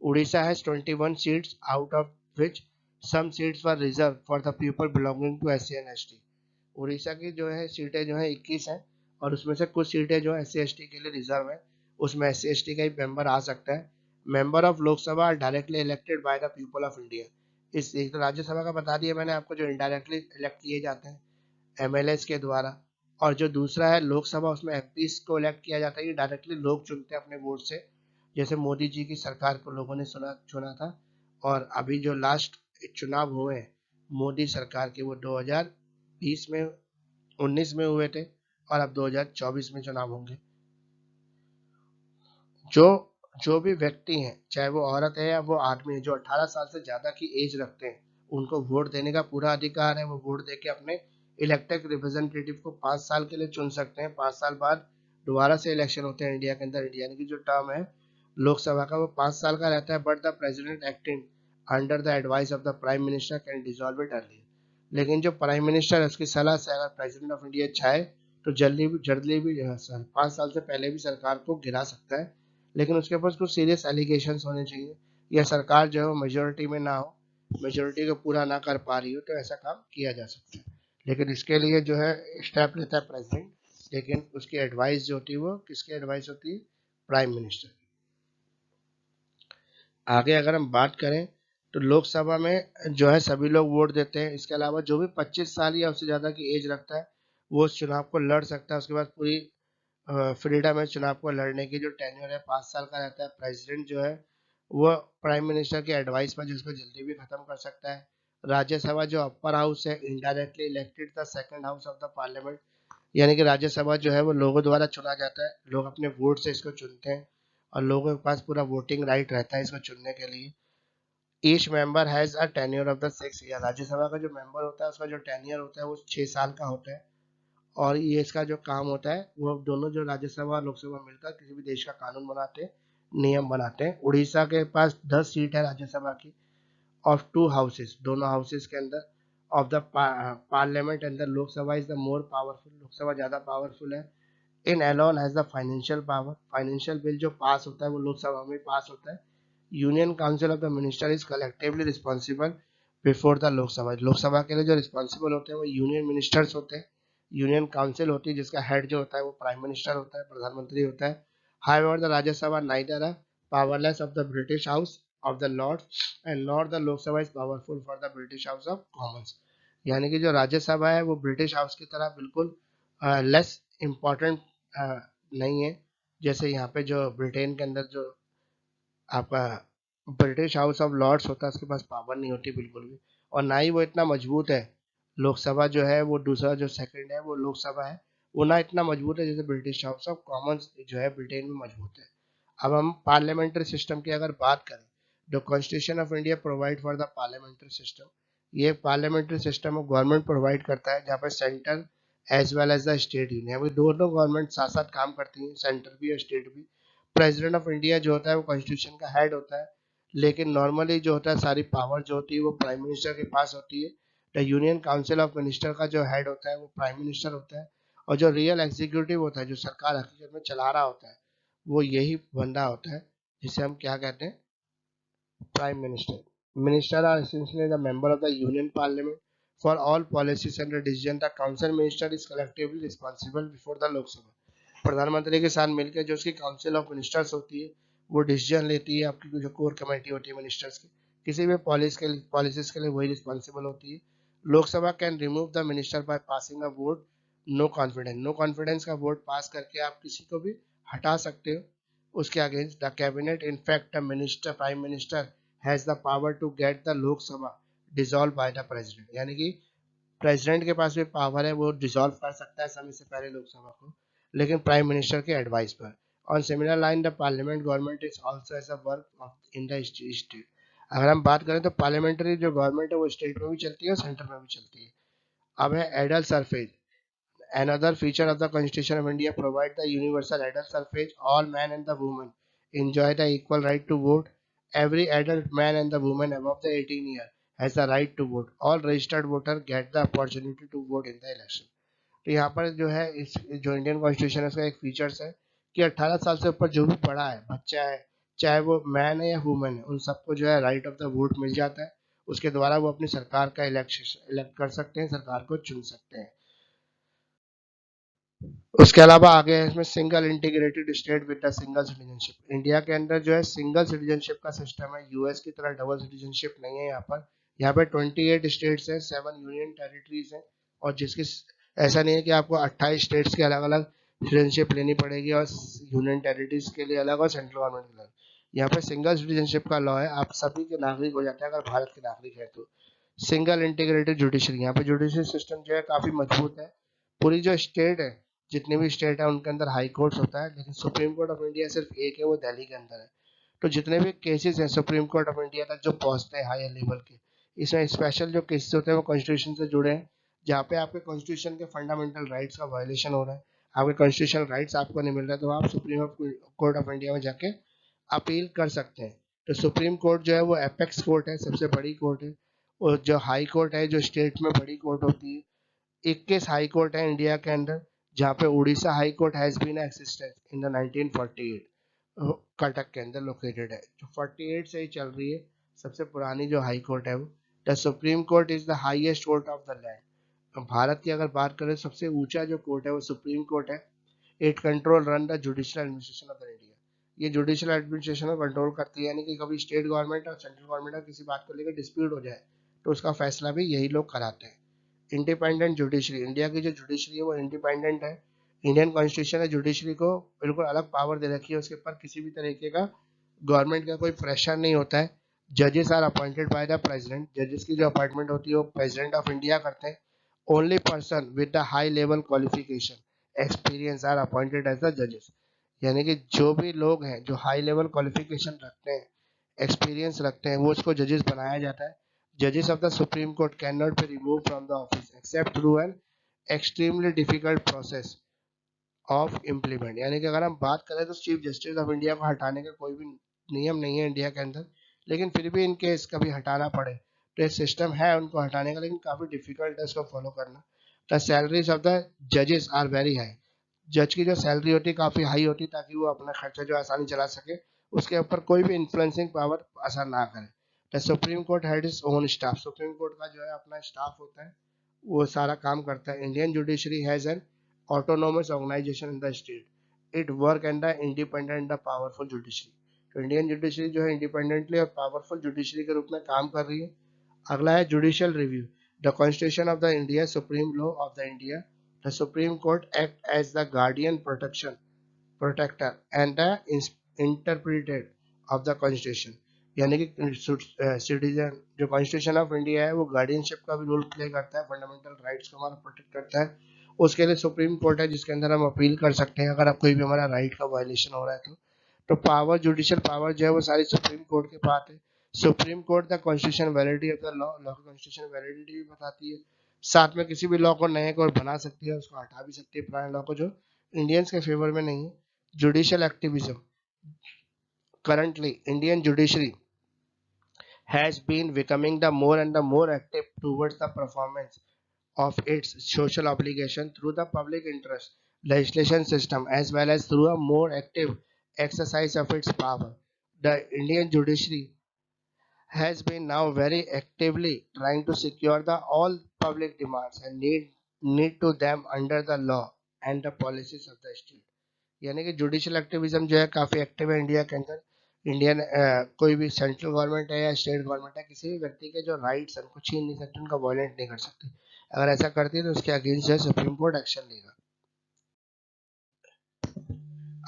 Orissa has 21 seats out of which some seats were reserve for the people belonging to SC and ST. Orissa की जो है सीटें जो है 21 हैं और उसमें से कुछ सीटें जो एस सी के लिए रिजर्व है, उसमें एस सी का ही मेंबर आ सकता है। Member of Lok Sabha are directly elected by the people of India. इस एक तो राज्यसभा का बता दिया मैंने आपको, जो इनडायरेक्टली इलेक्ट किए जाते हैं एमएलएस के द्वारा। और जो दूसरा है लोकसभा, उसमें एमपी को इलेक्ट किया जाता है, ये डायरेक्टली लोग चुनते हैं अपने वोट से। जैसे मोदी जी की सरकार को लोगों ने चुना था। और अभी जो लास्ट चुनाव हुए हैं मोदी सरकार के, वो 2020 में 19 में हुए थे और अब 2024 में चुनाव होंगे। जो जो भी व्यक्ति हैं, चाहे वो औरत है या वो आदमी है, जो 18 साल से ज्यादा की एज रखते हैं, उनको वोट देने का पूरा अधिकार है। वो वोट देके अपने इलेक्टेड रिप्रेजेंटेटिव को 5 साल के लिए चुन सकते हैं। 5 साल बाद दोबारा से इलेक्शन होते हैं इंडिया के अंदर। इंडिया की जो टर्म है लोकसभा का वो 5 साल का रहता है। But the president acting under the advice of the prime minister can dissolve it early. लेकिन जो प्राइम मिनिस्टर है उसकी सलाह से अगर प्रेसिडेंट ऑफ इंडिया चाहे तो जल्दी भी 5 साल से पहले भी सरकार को गिरा सकता है। लेकिन उसके पास कुछ सीरियस एलिगेशंस होने चाहिए, या सरकार जो है वो मेजोरिटी में ना हो, मेजोरिटी को पूरा ना कर पा रही हो, तो ऐसा काम किया जा सकता है। लेकिन इसके लिए जो है स्टेप लेता है प्रेसिडेंट, लेकिन उसकी एडवाइस जो होती है वो किसकी एडवाइस होती है? Prime minister. आगे अगर हम बात करें तो लोकसभा में जो है सभी लोग वोट देते हैं। इसके अलावा जो भी 25 साल या उससे ज़्यादा की एज रखता है वो उस चुनाव को लड़ सकता है। उसके बाद पूरी फ्रीडम है चुनाव को लड़ने की। जो टेन्योर है 5 साल का रहता है। प्रेसिडेंट जो है वो प्राइम मिनिस्टर की एडवाइस पर जिसको जल्दी भी खत्म कर सकता है। राज्यसभा जो अपर हाउस है indirectly elected the second house of the parliament, यानी कि राज्यसभा जो है वो लोगों द्वारा चुना जाता है। लोग अपने वोट से इसको चुनते हैं और लोगों के पास पूरा वोटिंग राइट रहता है इसको चुनने के लिए। Each member has a tenure of the 6 year. Rajya Sabha का जो मेंबर होता है उसका जो टेन्योर होता है वो 6 साल का होता है। और ये इसका जो काम होता है वो दोनों जो राज्यसभा और लोकसभा मिलकर किसी भी देश का कानून बनाते हैं, नियम बनाते हैं। उड़ीसा के पास 10 सीट है राज्यसभा की ऑफ टू हाउसेस, दोनों हाउसेस के अंदर ऑफ द पार्लियामेंट अंदर। Lok Sabha is the more powerful, Lok Sabha ज्यादा पावरफुल है। In alone has the financial power, financial bill जो पास होता है वो लोकसभा में पास होता है। Union council of the minister is collectively responsible before the Lok Sabha. Lok Sabha के लिए जो रिस्पॉन्सिबल होते हैं वो यूनियन मिनिस्टर्स होते हैं। यूनियन काउंसिल होती है जिसका हेड जो होता है वो प्राइम मिनिस्टर होता है, प्रधानमंत्री होता है। However the Rajya Sabha neither a powerless of the British House of the Lords and not the Lok Sabha is powerful for the British House of Commons. यानी कि जो राज्यसभा है वो ब्रिटिश हाउस की तरह बिल्कुल लेस इम्पोर्टेंट नहीं है। जैसे यहाँ पे जो ब्रिटेन के अंदर जो आपका ब्रिटिश हाउस ऑफ लॉर्ड्स होता है उसके पास पावर नहीं होती बिल्कुल भी। और ना ही वो इतना मजबूत है। लोकसभा जो है वो दूसरा जो सेकंड है वो लोकसभा है, वो ना इतना मजबूत है जैसे ब्रिटिश हाउस ऑफ कॉमन्स जो है ब्रिटेन में मजबूत है। अब हम पार्लियामेंट्री सिस्टम की अगर बात करें, the constitution of India provide for the parliamentary system. ये पार्लियामेंट्री सिस्टम गवर्नमेंट प्रोवाइड करता है जहाँ पर central as well as the state union, अभी दोनों गवर्नमेंट साथ साथ काम करती हैं, सेंट्रल भी और स्टेट भी। प्रेसिडेंट ऑफ इंडिया जो होता है वो कॉन्स्टिट्यूशन का हेड होता है, लेकिन नॉर्मली जो होता है सारी पावर जो होती है वो प्राइम मिनिस्टर के पास होती है। The union council of minister का जो हेड होता है वो प्राइम मिनिस्टर होता है, और जो रियल एग्जीक्यूटिव होता है, जो सरकार हकीकत में चला रहा होता है, वो यही बंदा होता है जिसे हम क्या कहते हैं, prime minister. Minister are essentially the member of the union parliament for all policies and decision. The council minister is collectively responsible before the lok sabha। प्रधानमंत्री के साथ मिलकर जो उसकी काउंसिल ऑफ मिनिस्टर्स होती है वो डिसीजन लेती है, आपकी जो कोर कमेटी होती है मिनिस्टर्स की, किसी भी पॉलिसीज के लिए वही रिस्पॉन्सिबल होती है। Lok Sabha can remove the minister by passing a vote no confidence का वोट पास करके आप किसी को भी हटा सकते हो उसके against. The cabinet in fact the minister prime minister has the power to get the Lok Sabha dissolve by the president, यानी कि प्रेसिडेंट के पास भी पावर है, वो डिसॉल्व कर सकता है समय से पहले लोकसभा को, लेकिन प्राइम मिनिस्टर के एडवाइस पर। On similar line the parliament government is also as a work of in the state. अगर हम बात करें तो पार्लियामेंट्री जो गवर्नमेंट है वो स्टेट में भी चलती है और सेंटर में भी चलती है। अब है adult suffrage. Another feature of the Constitution of India provides the universal adult suffrage. All men and the women enjoy the equal right to vote. Every adult man and the woman above the 18 year has the right to vote. All registered voters get the opportunity to vote in the election. तो यहाँ पर जो है इस जो Indian constitution है उसका एक फीचर्स है कि 18 साल से ऊपर जो भी बड़ा है, बच्चा है, चाहे वो मैन है या वुमेन है, उन सबको जो है राइट ऑफ द वोट मिल जाता है। उसके द्वारा वो अपनी सरकार का इलेक्ट कर सकते हैं, सरकार को चुन सकते हैं। उसके अलावा आगे है इसमें single integrated state with the single citizenship. India के अंदर जो है सिंगल सिटीजनशिप का सिस्टम है, यूएस की तरह डबल सिटीजनशिप नहीं है यहाँ पर। यहाँ पे 28 स्टेट्स हैं, 7 यूनियन टेरिटरीज हैं, और जिसकी ऐसा नहीं है कि आपको 28 स्टेट्स की अलग अलग सिटीजनशिप लेनी पड़ेगी और यूनियन टेरिटरीज के लिए अलग और सेंट्रल गवर्नमेंट के अलग। यहाँ पे सिंगल सिटीजनशिप का लॉ है, आप सभी के नागरिक हो जाते हैं अगर भारत के नागरिक है तो। सिंगल इंटीग्रेटेड जुडिशरी, यहाँ पे जुडिशरी सिस्टम जो है काफी मजबूत है। पूरी जो स्टेट है, जितनी भी स्टेट है उनके अंदर हाई कोर्ट्स होता है, लेकिन सुप्रीम कोर्ट ऑफ इंडिया सिर्फ एक है, वो दिल्ली के अंदर है। तो जितने भी केसेस हैं सुप्रीम कोर्ट ऑफ इंडिया तक जो पहुंचते हैं हायर लेवल के, इसमें स्पेशल जो केसेस होते हैं वो कॉन्स्टिट्यूशन से जुड़े हैं, जहाँ पे आपके कॉन्स्टिट्यूशन के फंडामेंटल राइट्स का वायलेशन हो रहा है, आपके कॉन्स्टिट्यूशनल राइट्स आपको नहीं मिल रहा है, तो आप सुप्रीम कोर्ट ऑफ इंडिया में जाके अपील कर सकते हैं। तो सुप्रीम कोर्ट जो है वो एपेक्स कोर्ट है, सबसे बड़ी कोर्ट है। और जो हाई कोर्ट है जो स्टेट में बड़ी कोर्ट होती है, 21 हाई कोर्ट है इंडिया के अंदर, जहाँ पे Orissa high court has been existence in the 1948, Cuttack के अंदर लोकेटेड है, जो 48 से ही चल रही है, सबसे पुरानी जो हाई कोर्ट है वो। The supreme court is the highest court of the land. Bharat की अगर बात करें सबसे ऊंचा जो कोर्ट है वो सुप्रीम कोर्ट है। It control run the judicial administration of the India. ये जुडिशियल एडमिनिस्ट्रेशन को कंट्रोल करती है, यानी कि कभी स्टेट गवर्नमेंट और सेंट्रल गवर्नमेंट का किसी बात को लेकर डिस्प्यूट हो जाए तो उसका फैसला भी यही लोग कराते हैं। इंडिपेंडेंट जुडिशरी, इंडिया की जो जुडिशरी है वो इंडिपेंडेंट है। इंडियन कॉन्स्टिट्यूशन ने जुडिशरी को बिल्कुल अलग पावर दे रखी है, उसके ऊपर किसी भी तरीके का गवर्नमेंट का कोई प्रेशर नहीं होता है। जजेस are appointed by the president, जजेस की जो अपॉइंटमेंट होती है वो प्रेसिडेंट ऑफ इंडिया करते हैं। Only person with the high level qualification experience are appointed as the जजेस, यानी कि जो भी लोग हैं जो हाई लेवल क्वालिफिकेशन रखते हैं, एक्सपीरियंस रखते हैं, वो उसको जजेस बनाया जाता है। जजेस of the supreme court can not be remove from the office accept through an extremely difficult process of implement, यानी कि अगर हम बात करें तो चीफ जस्टिस ऑफ इंडिया को हटाने का कोई भी नियम नहीं है इंडिया के अंदर, लेकिन फिर भी इनके कभी हटाना पड़े तो एक सिस्टम है उनको हटाने का, लेकिन काफी डिफिकल्ट है इसको फॉलो करना। द सैलरीज ऑफ द जजेस आर वेरी हाई। जज की जो सैलरी होती है काफी हाई होती है ताकि वो अपना खर्चा जो आसानी चला सके, उसके ऊपर कोई भी इन्फ्लुएंसिंग पावर असर ना करे। The supreme court had its own staff, supreme court का जो है अपना स्टाफ होता है, वो सारा काम करता है। Indian judiciary has an autonomous organization in the state, it work and the independent the powerful judiciary। तो इंडियन जुडिशरी जो है इंडिपेंडेंटली और पावरफुल जुडिशरी के रूप में काम कर रही है। अगला है judicial review. The constitution of the India supreme law of the India. The supreme court act as the guardian protection protector and the interpreter of the constitution, यानी कि सिटीजन जो कॉन्स्टिट्यूशन ऑफ इंडिया है वो guardianship का भी role play करता है, fundamental rights को हमारा प्रोटेक्ट करता है। उसके लिए सुप्रीम कोर्ट है जिसके अंदर हम अपील कर सकते हैं अगर कोई भी हमारा राइट का वायलेशन हो रहा है तो। तो पावर, जुडिशियल पावर जो है वो सारी सुप्रीम कोर्ट के पास है। Supreme court the constitution validity of the law, law की कॉन्स्टिट्यूशन वैलिडिटी भी बताती है। साथ में किसी भी लॉ को नए को बना सकती है, उसको हटा भी सकती है पुराने लॉ को जो इंडियंस के फेवर में नहीं है। Judicial activism, currently Indian judiciary has been becoming the more and the more active towards the performance of its social obligation through the public interest legislation system as well as through a more active exercise of its power. The Indian judiciary has been now very actively trying to secure the all public demands and need to them under the law and the policies of the state. यानी कि judicial activism जो है काफ़ी active है India के अंदर। Indian कोई भी सेंट्रल गवर्नमेंट है या स्टेट गवर्नमेंट है, किसी भी व्यक्ति के जो राइट्स हैं उनको छीन नहीं सकती, उनका वॉयलेंट नहीं कर सकती। अगर ऐसा करती है तो उसके अगेंस्ट जो है सुप्रीम कोर्ट एक्शन लेगा।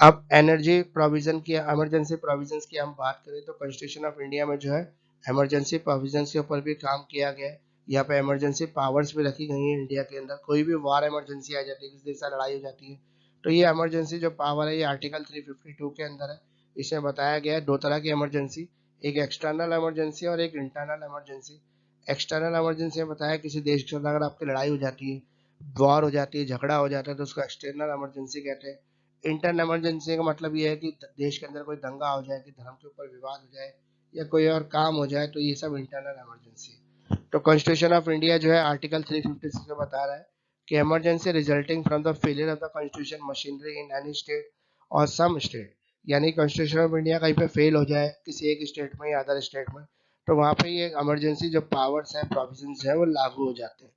अब एनर्जी प्रोविजन की, इमरजेंसी प्रोविजंस की हम बात करें तो कॉन्स्टिट्यूशन ऑफ इंडिया में जो है इमरजेंसी प्रोविजंस के ऊपर भी काम किया गया है। यहाँ पे इमरजेंसी पावर्स भी रखी गई हैं इंडिया के अंदर। कोई भी वार इमरजेंसी आ जाती है, किसी देश से लड़ाई हो जाती है, तो ये इमरजेंसी जो पावर है ये आर्टिकल 352 के अंदर है। इसमें बताया गया है दो तरह की इमरजेंसी, एक एक्सटर्नल इमरजेंसी और एक इंटरनल इमरजेंसी। एक्सटर्नल इमरजेंसी में बताया किसी देश के साथ अगर आपकी लड़ाई हो जाती है, वॉर हो जाती है, झगड़ा हो जाता है, तो उसको एक्सटर्नल इमरजेंसी कहते हैं। इंटरनल इमरजेंसी का मतलब ये है कि देश के अंदर कोई दंगा हो जाए, कि धर्म के ऊपर विवाद हो जाए या कोई और काम हो जाए, तो ये सब इंटरनल इमरजेंसी। तो कॉन्स्टिट्यूशन ऑफ इंडिया जो है आर्टिकल 356 में बता रहा है कि emergency resulting from the failure of the constitution machinery in any state और सम स्टेट, यानी कॉन्स्टिट्यूशन ऑफ इंडिया कहीं पे फेल हो जाए किसी एक स्टेट में या अदर स्टेट में, तो वहाँ पे ये इमरजेंसी जो पावर्स है, प्रोविजंस है, वो लागू हो जाते हैं।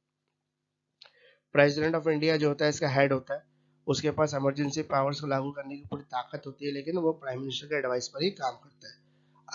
प्रेसिडेंट ऑफ इंडिया जो होता है इसका हेड होता है, उसके पास इमरजेंसी पावर्स को लागू करने की पूरी ताकत होती है, लेकिन वो प्राइम मिनिस्टर के एडवाइस पर ही काम करता है।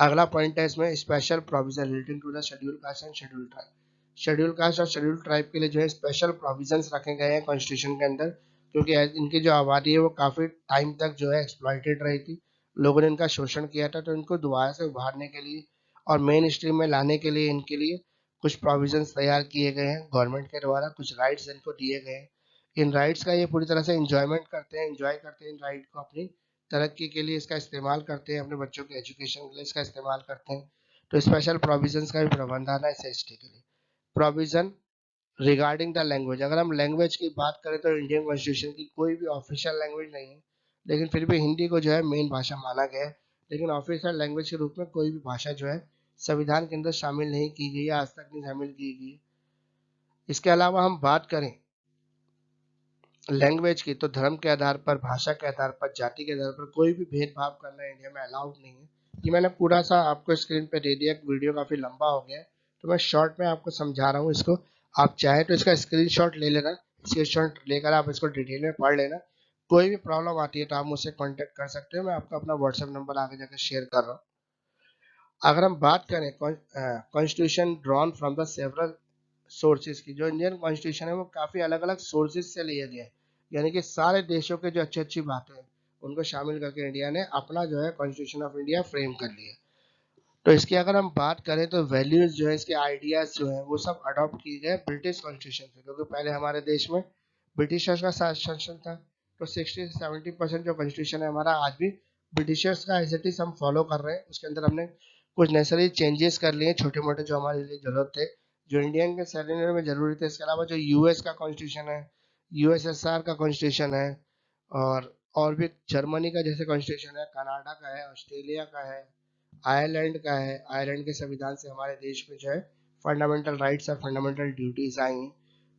अगला पॉइंट है इसमें special provision relating to the schedule caste and schedule tribe. Schedule caste और शेड्यूल ट्राइब के लिए जो है स्पेशल प्रोविजंस रखे गए हैं कॉन्स्टिट्यूशन के अंदर, क्योंकि इनकी जो आबादी है वो काफी टाइम तक जो है एक्सप्लॉइटेड रही थी, लोगों ने इनका शोषण किया था। तो इनको दोबारा से उभारने के लिए और मेन स्ट्रीम में लाने के लिए इनके लिए कुछ प्रोविजंस तैयार किए गए हैं गवर्नमेंट के द्वारा, कुछ राइट्स इनको दिए गए हैं। इन राइट्स का ये पूरी तरह से इंजॉयमेंट करते हैं, इंजॉय करते हैं इन राइट को, अपनी तरक्की के लिए इसका इस्तेमाल करते हैं, अपने बच्चों के एजुकेशन के लिए इसका इस्तेमाल करते हैं। तो स्पेशल प्रोविजंस का भी प्रावधान है एसएसटी के लिए। प्रोविजन रिगार्डिंग द लैंग्वेज, अगर हम लैंग्वेज की बात करें तो इंडियन कॉन्स्टिट्यूशन की कोई भी ऑफिशियल लैंग्वेज नहीं है, लेकिन फिर भी हिंदी को जो है मेन भाषा माना गया है। लेकिन ऑफिशियल लैंग्वेज के रूप में कोई भी भाषा जो है संविधान के अंदर शामिल नहीं की गई है, आज तक नहीं शामिल की गई। इसके अलावा हम बात करें लैंग्वेज की, तो धर्म के आधार पर, भाषा के आधार पर, जाति के आधार पर कोई भी भेदभाव करना इंडिया में अलाउड नहीं है। ये मैंने पूरा सा आपको स्क्रीन पे दे दिया, वीडियो काफी लंबा हो गया है तो मैं शॉर्ट में आपको समझा रहा हूँ इसको। आप चाहे तो इसका स्क्रीनशॉट ले लेना, स्क्रीनशॉट लेकर आप इसको डिटेल में पढ़ लेना। कोई भी प्रॉब्लम आती है तो आप मुझसे कांटेक्ट कर सकते हो, मैं आपको अपना व्हाट्सएप नंबर आगे जाकर शेयर कर रहा हूँ। अगर हम बात करें constitution drawn from the several sources की, जो इंडियन कॉन्स्टिट्यूशन है वो काफी अलग अलग सोर्सेज से लिए गए हैं, यानी कि सारे देशों के जो अच्छी अच्छी बातें हैं उनको शामिल करके इंडिया ने अपना जो है कॉन्स्टिट्यूशन ऑफ इंडिया फ्रेम कर लिया। तो इसकी अगर हम बात करें तो वैल्यूज जो है, इसके आइडियाज जो है वो सब अडॉप्ट किए गए ब्रिटिश कॉन्स्टिट्यूशन से, क्योंकि पहले हमारे देश में ब्रिटिशर्स का शासन था। तो 60 से 70% जो कॉन्स्टिट्यूशन है हमारा आज भी ब्रिटिशर्स का एज इट इज हम फॉलो कर रहे हैं। उसके अंदर हमने कुछ नेसेसरी चेंजेस कर लिए छोटे मोटे जो हमारे लिए जरूरत थे, जो इंडियन के सैलेंडर में जरूरी थे। इसके अलावा जो यूएस का कॉन्स्टिट्यूशन है, यूएसएसआर का कॉन्स्टिट्यूशन है, और भी जर्मनी का जैसे कॉन्स्टिट्यूशन है, कनाडा का है, ऑस्ट्रेलिया का है, आयरलैंड का है। आयरलैंड के संविधान से हमारे देश में जो है फंडामेंटल राइट्स और फंडामेंटल ड्यूटीज आई हैं।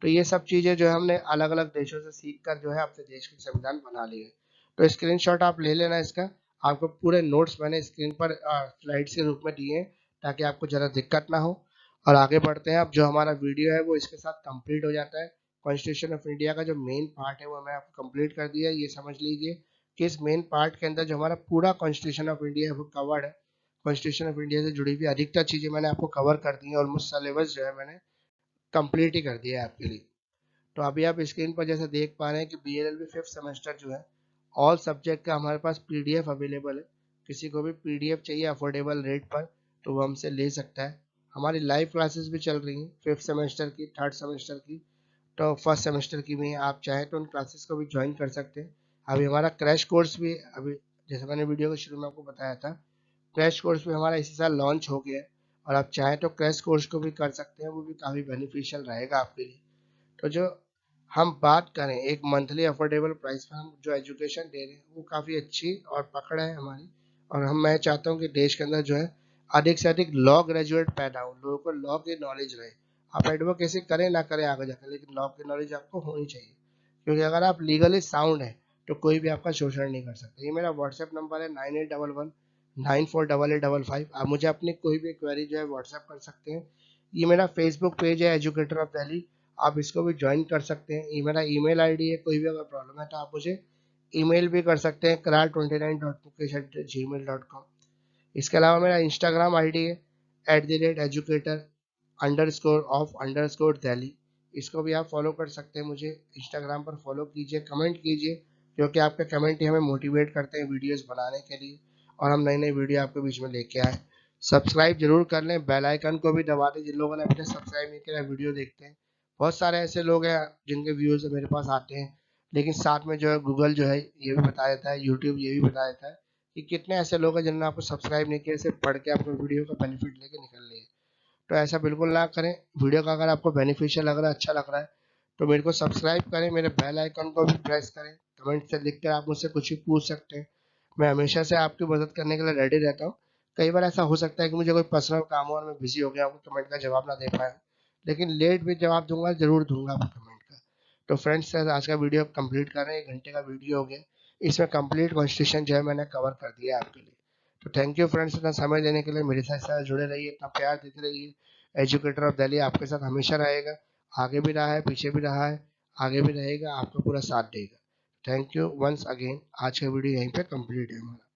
तो ये सब चीजें जो है हमने अलग अलग देशों से सीख कर जो है अपने देश के संविधान बना लिए। तो स्क्रीनशॉट आप ले लेना इसका, आपको पूरे नोट्स मैंने स्क्रीन पर स्लाइड्स के रूप में दिए हैं ताकि आपको ज़रा दिक्कत ना हो। और आगे बढ़ते हैं। अब जो हमारा वीडियो है वो इसके साथ कंप्लीट हो जाता है। कॉन्स्टिट्यूशन ऑफ इंडिया का जो मेन पार्ट है वो मैं आपको कंप्लीट कर दिया। ये समझ लीजिए कि इस मेन पार्ट के अंदर जो हमारा पूरा कॉन्स्टिट्यूशन ऑफ इंडिया है वो कवर्ड है। कॉन्स्टिट्यूशन ऑफ इंडिया से जुड़ी हुई अधिकतर चीज़ें मैंने आपको कवर कर दी हैं, ऑलमोस्ट सिलेबस जो है मैंने कंप्लीट ही कर दिया है आपके लिए। तो अभी आप स्क्रीन पर जैसे देख पा रहे हैं कि बीएलएलबी 5th सेमेस्टर जो है ऑल सब्जेक्ट का हमारे पास पीडीएफ अवेलेबल है। किसी को भी पीडीएफ चाहिए अफोर्डेबल रेट पर तो वो हमसे ले सकता है। हमारी लाइव क्लासेस भी चल रही हैं 5th सेमेस्टर की, 3rd सेमेस्टर की, तो 1st सेमेस्टर की भी। आप चाहें तो उन क्लासेस को भी ज्वाइन कर सकते हैं। अभी हमारा क्रैश कोर्स भी अभी जैसे मैंने वीडियो के शुरू में आपको बताया था, क्रैश कोर्स भी हमारा इसी साल लॉन्च हो गया है, और आप चाहें तो क्रैश कोर्स को भी कर सकते हैं, वो भी काफ़ी बेनिफिशियल रहेगा आपके लिए। तो जो हम बात करें एक मंथली अफोर्डेबल प्राइस पर हम जो एजुकेशन दे रहे हैं वो काफ़ी अच्छी और पकड़ है हमारी, और मैं चाहता हूँ कि देश के अंदर जो है अधिक से अधिक लॉ ग्रेजुएट पैदा हो, लोगों को लॉ की नॉलेज रहे। आप एडवोकेसी करें ना करें आगे जाकर, लेकिन लॉ की नॉलेज आपको होनी चाहिए, क्योंकि अगर आप लीगली साउंड है तो कोई भी आपका शोषण नहीं कर सकता। ये मेरा व्हाट्सएप नंबर है 9811948855। आप मुझे अपनी कोई भी क्वेरी जो है व्हाट्सएप कर सकते हैं। ये मेरा फेसबुक पेज है एजुकेटर ऑफ दिल्ली, आप इसको भी ज्वाइन कर सकते हैं। ये मेरा ईमेल आईडी है, कोई भी अगर प्रॉब्लम है तो आप मुझे ईमेल भी कर सकते हैं kral29.mukesh@gmail.com। इसके अलावा मेरा इंस्टाग्राम आईडी है @educator _ दिल्ली। इसको भी आप फॉलो कर सकते हैं, मुझे इंस्टाग्राम पर फॉलो कीजिए, कमेंट कीजिए, क्योंकि आपके कमेंट ही हमें मोटिवेट करते हैं वीडियोस बनाने के लिए, और हम नई नई वीडियो आपके बीच में लेके आए। सब्सक्राइब जरूर कर लें, बेल आइकन को भी दबा दें जिन लोगों ने अभी तक सब्सक्राइब नहीं किया, वीडियो देखते हैं। बहुत सारे ऐसे लोग हैं जिनके व्यूज़ मेरे पास आते हैं, लेकिन साथ में जो है गूगल जो है ये भी बता देता है, यूट्यूब ये भी बता देता है कि कितने ऐसे लोग हैं जिन्होंने आपको सब्सक्राइब नहीं किया, सिर्फ पढ़ के आपको वीडियो का बेनिफिट लेके निकल लिए। तो ऐसा बिल्कुल ना करें। वीडियो का अगर आपको बेनिफिशियल लग रहा है, अच्छा लग रहा है, तो मेरे को सब्सक्राइब करें, मेरे बेल आइकन को भी प्रेस करें, कमेंट से लिख कर आप मुझसे कुछ भी पूछ सकते हैं। मैं हमेशा से आपकी मदद करने के लिए रेडी रहता हूँ। कई बार ऐसा हो सकता है कि मुझे कोई पर्सनल काम हो और मैं बिजी हो गया, आपको कमेंट का जवाब ना दे पाया, लेकिन लेट भी जवाब दूंगा, जरूर दूंगा आपको कमेंट का। तो फ्रेंड्स, आज का वीडियो कंप्लीट कर रहे हैं, 1 घंटे का वीडियो हो गया, इसमें कंप्लीट कॉन्स्टिट्यूशन जो है मैंने कवर कर दिया है आपके लिए। तो थैंक यू फ्रेंड्स, इतना समय देने के लिए, मेरे साथ जुड़े रहिए, इतना प्यार देते रहिए। एजुकेटर ऑफ दिल्ली आपके साथ हमेशा रहेगा, आगे भी रहा है, पीछे भी रहा है, आगे भी रहेगा, आपका पूरा साथ देगा। Thank you once again. आज का वीडियो यहीं पे कंप्लीट है हमारा।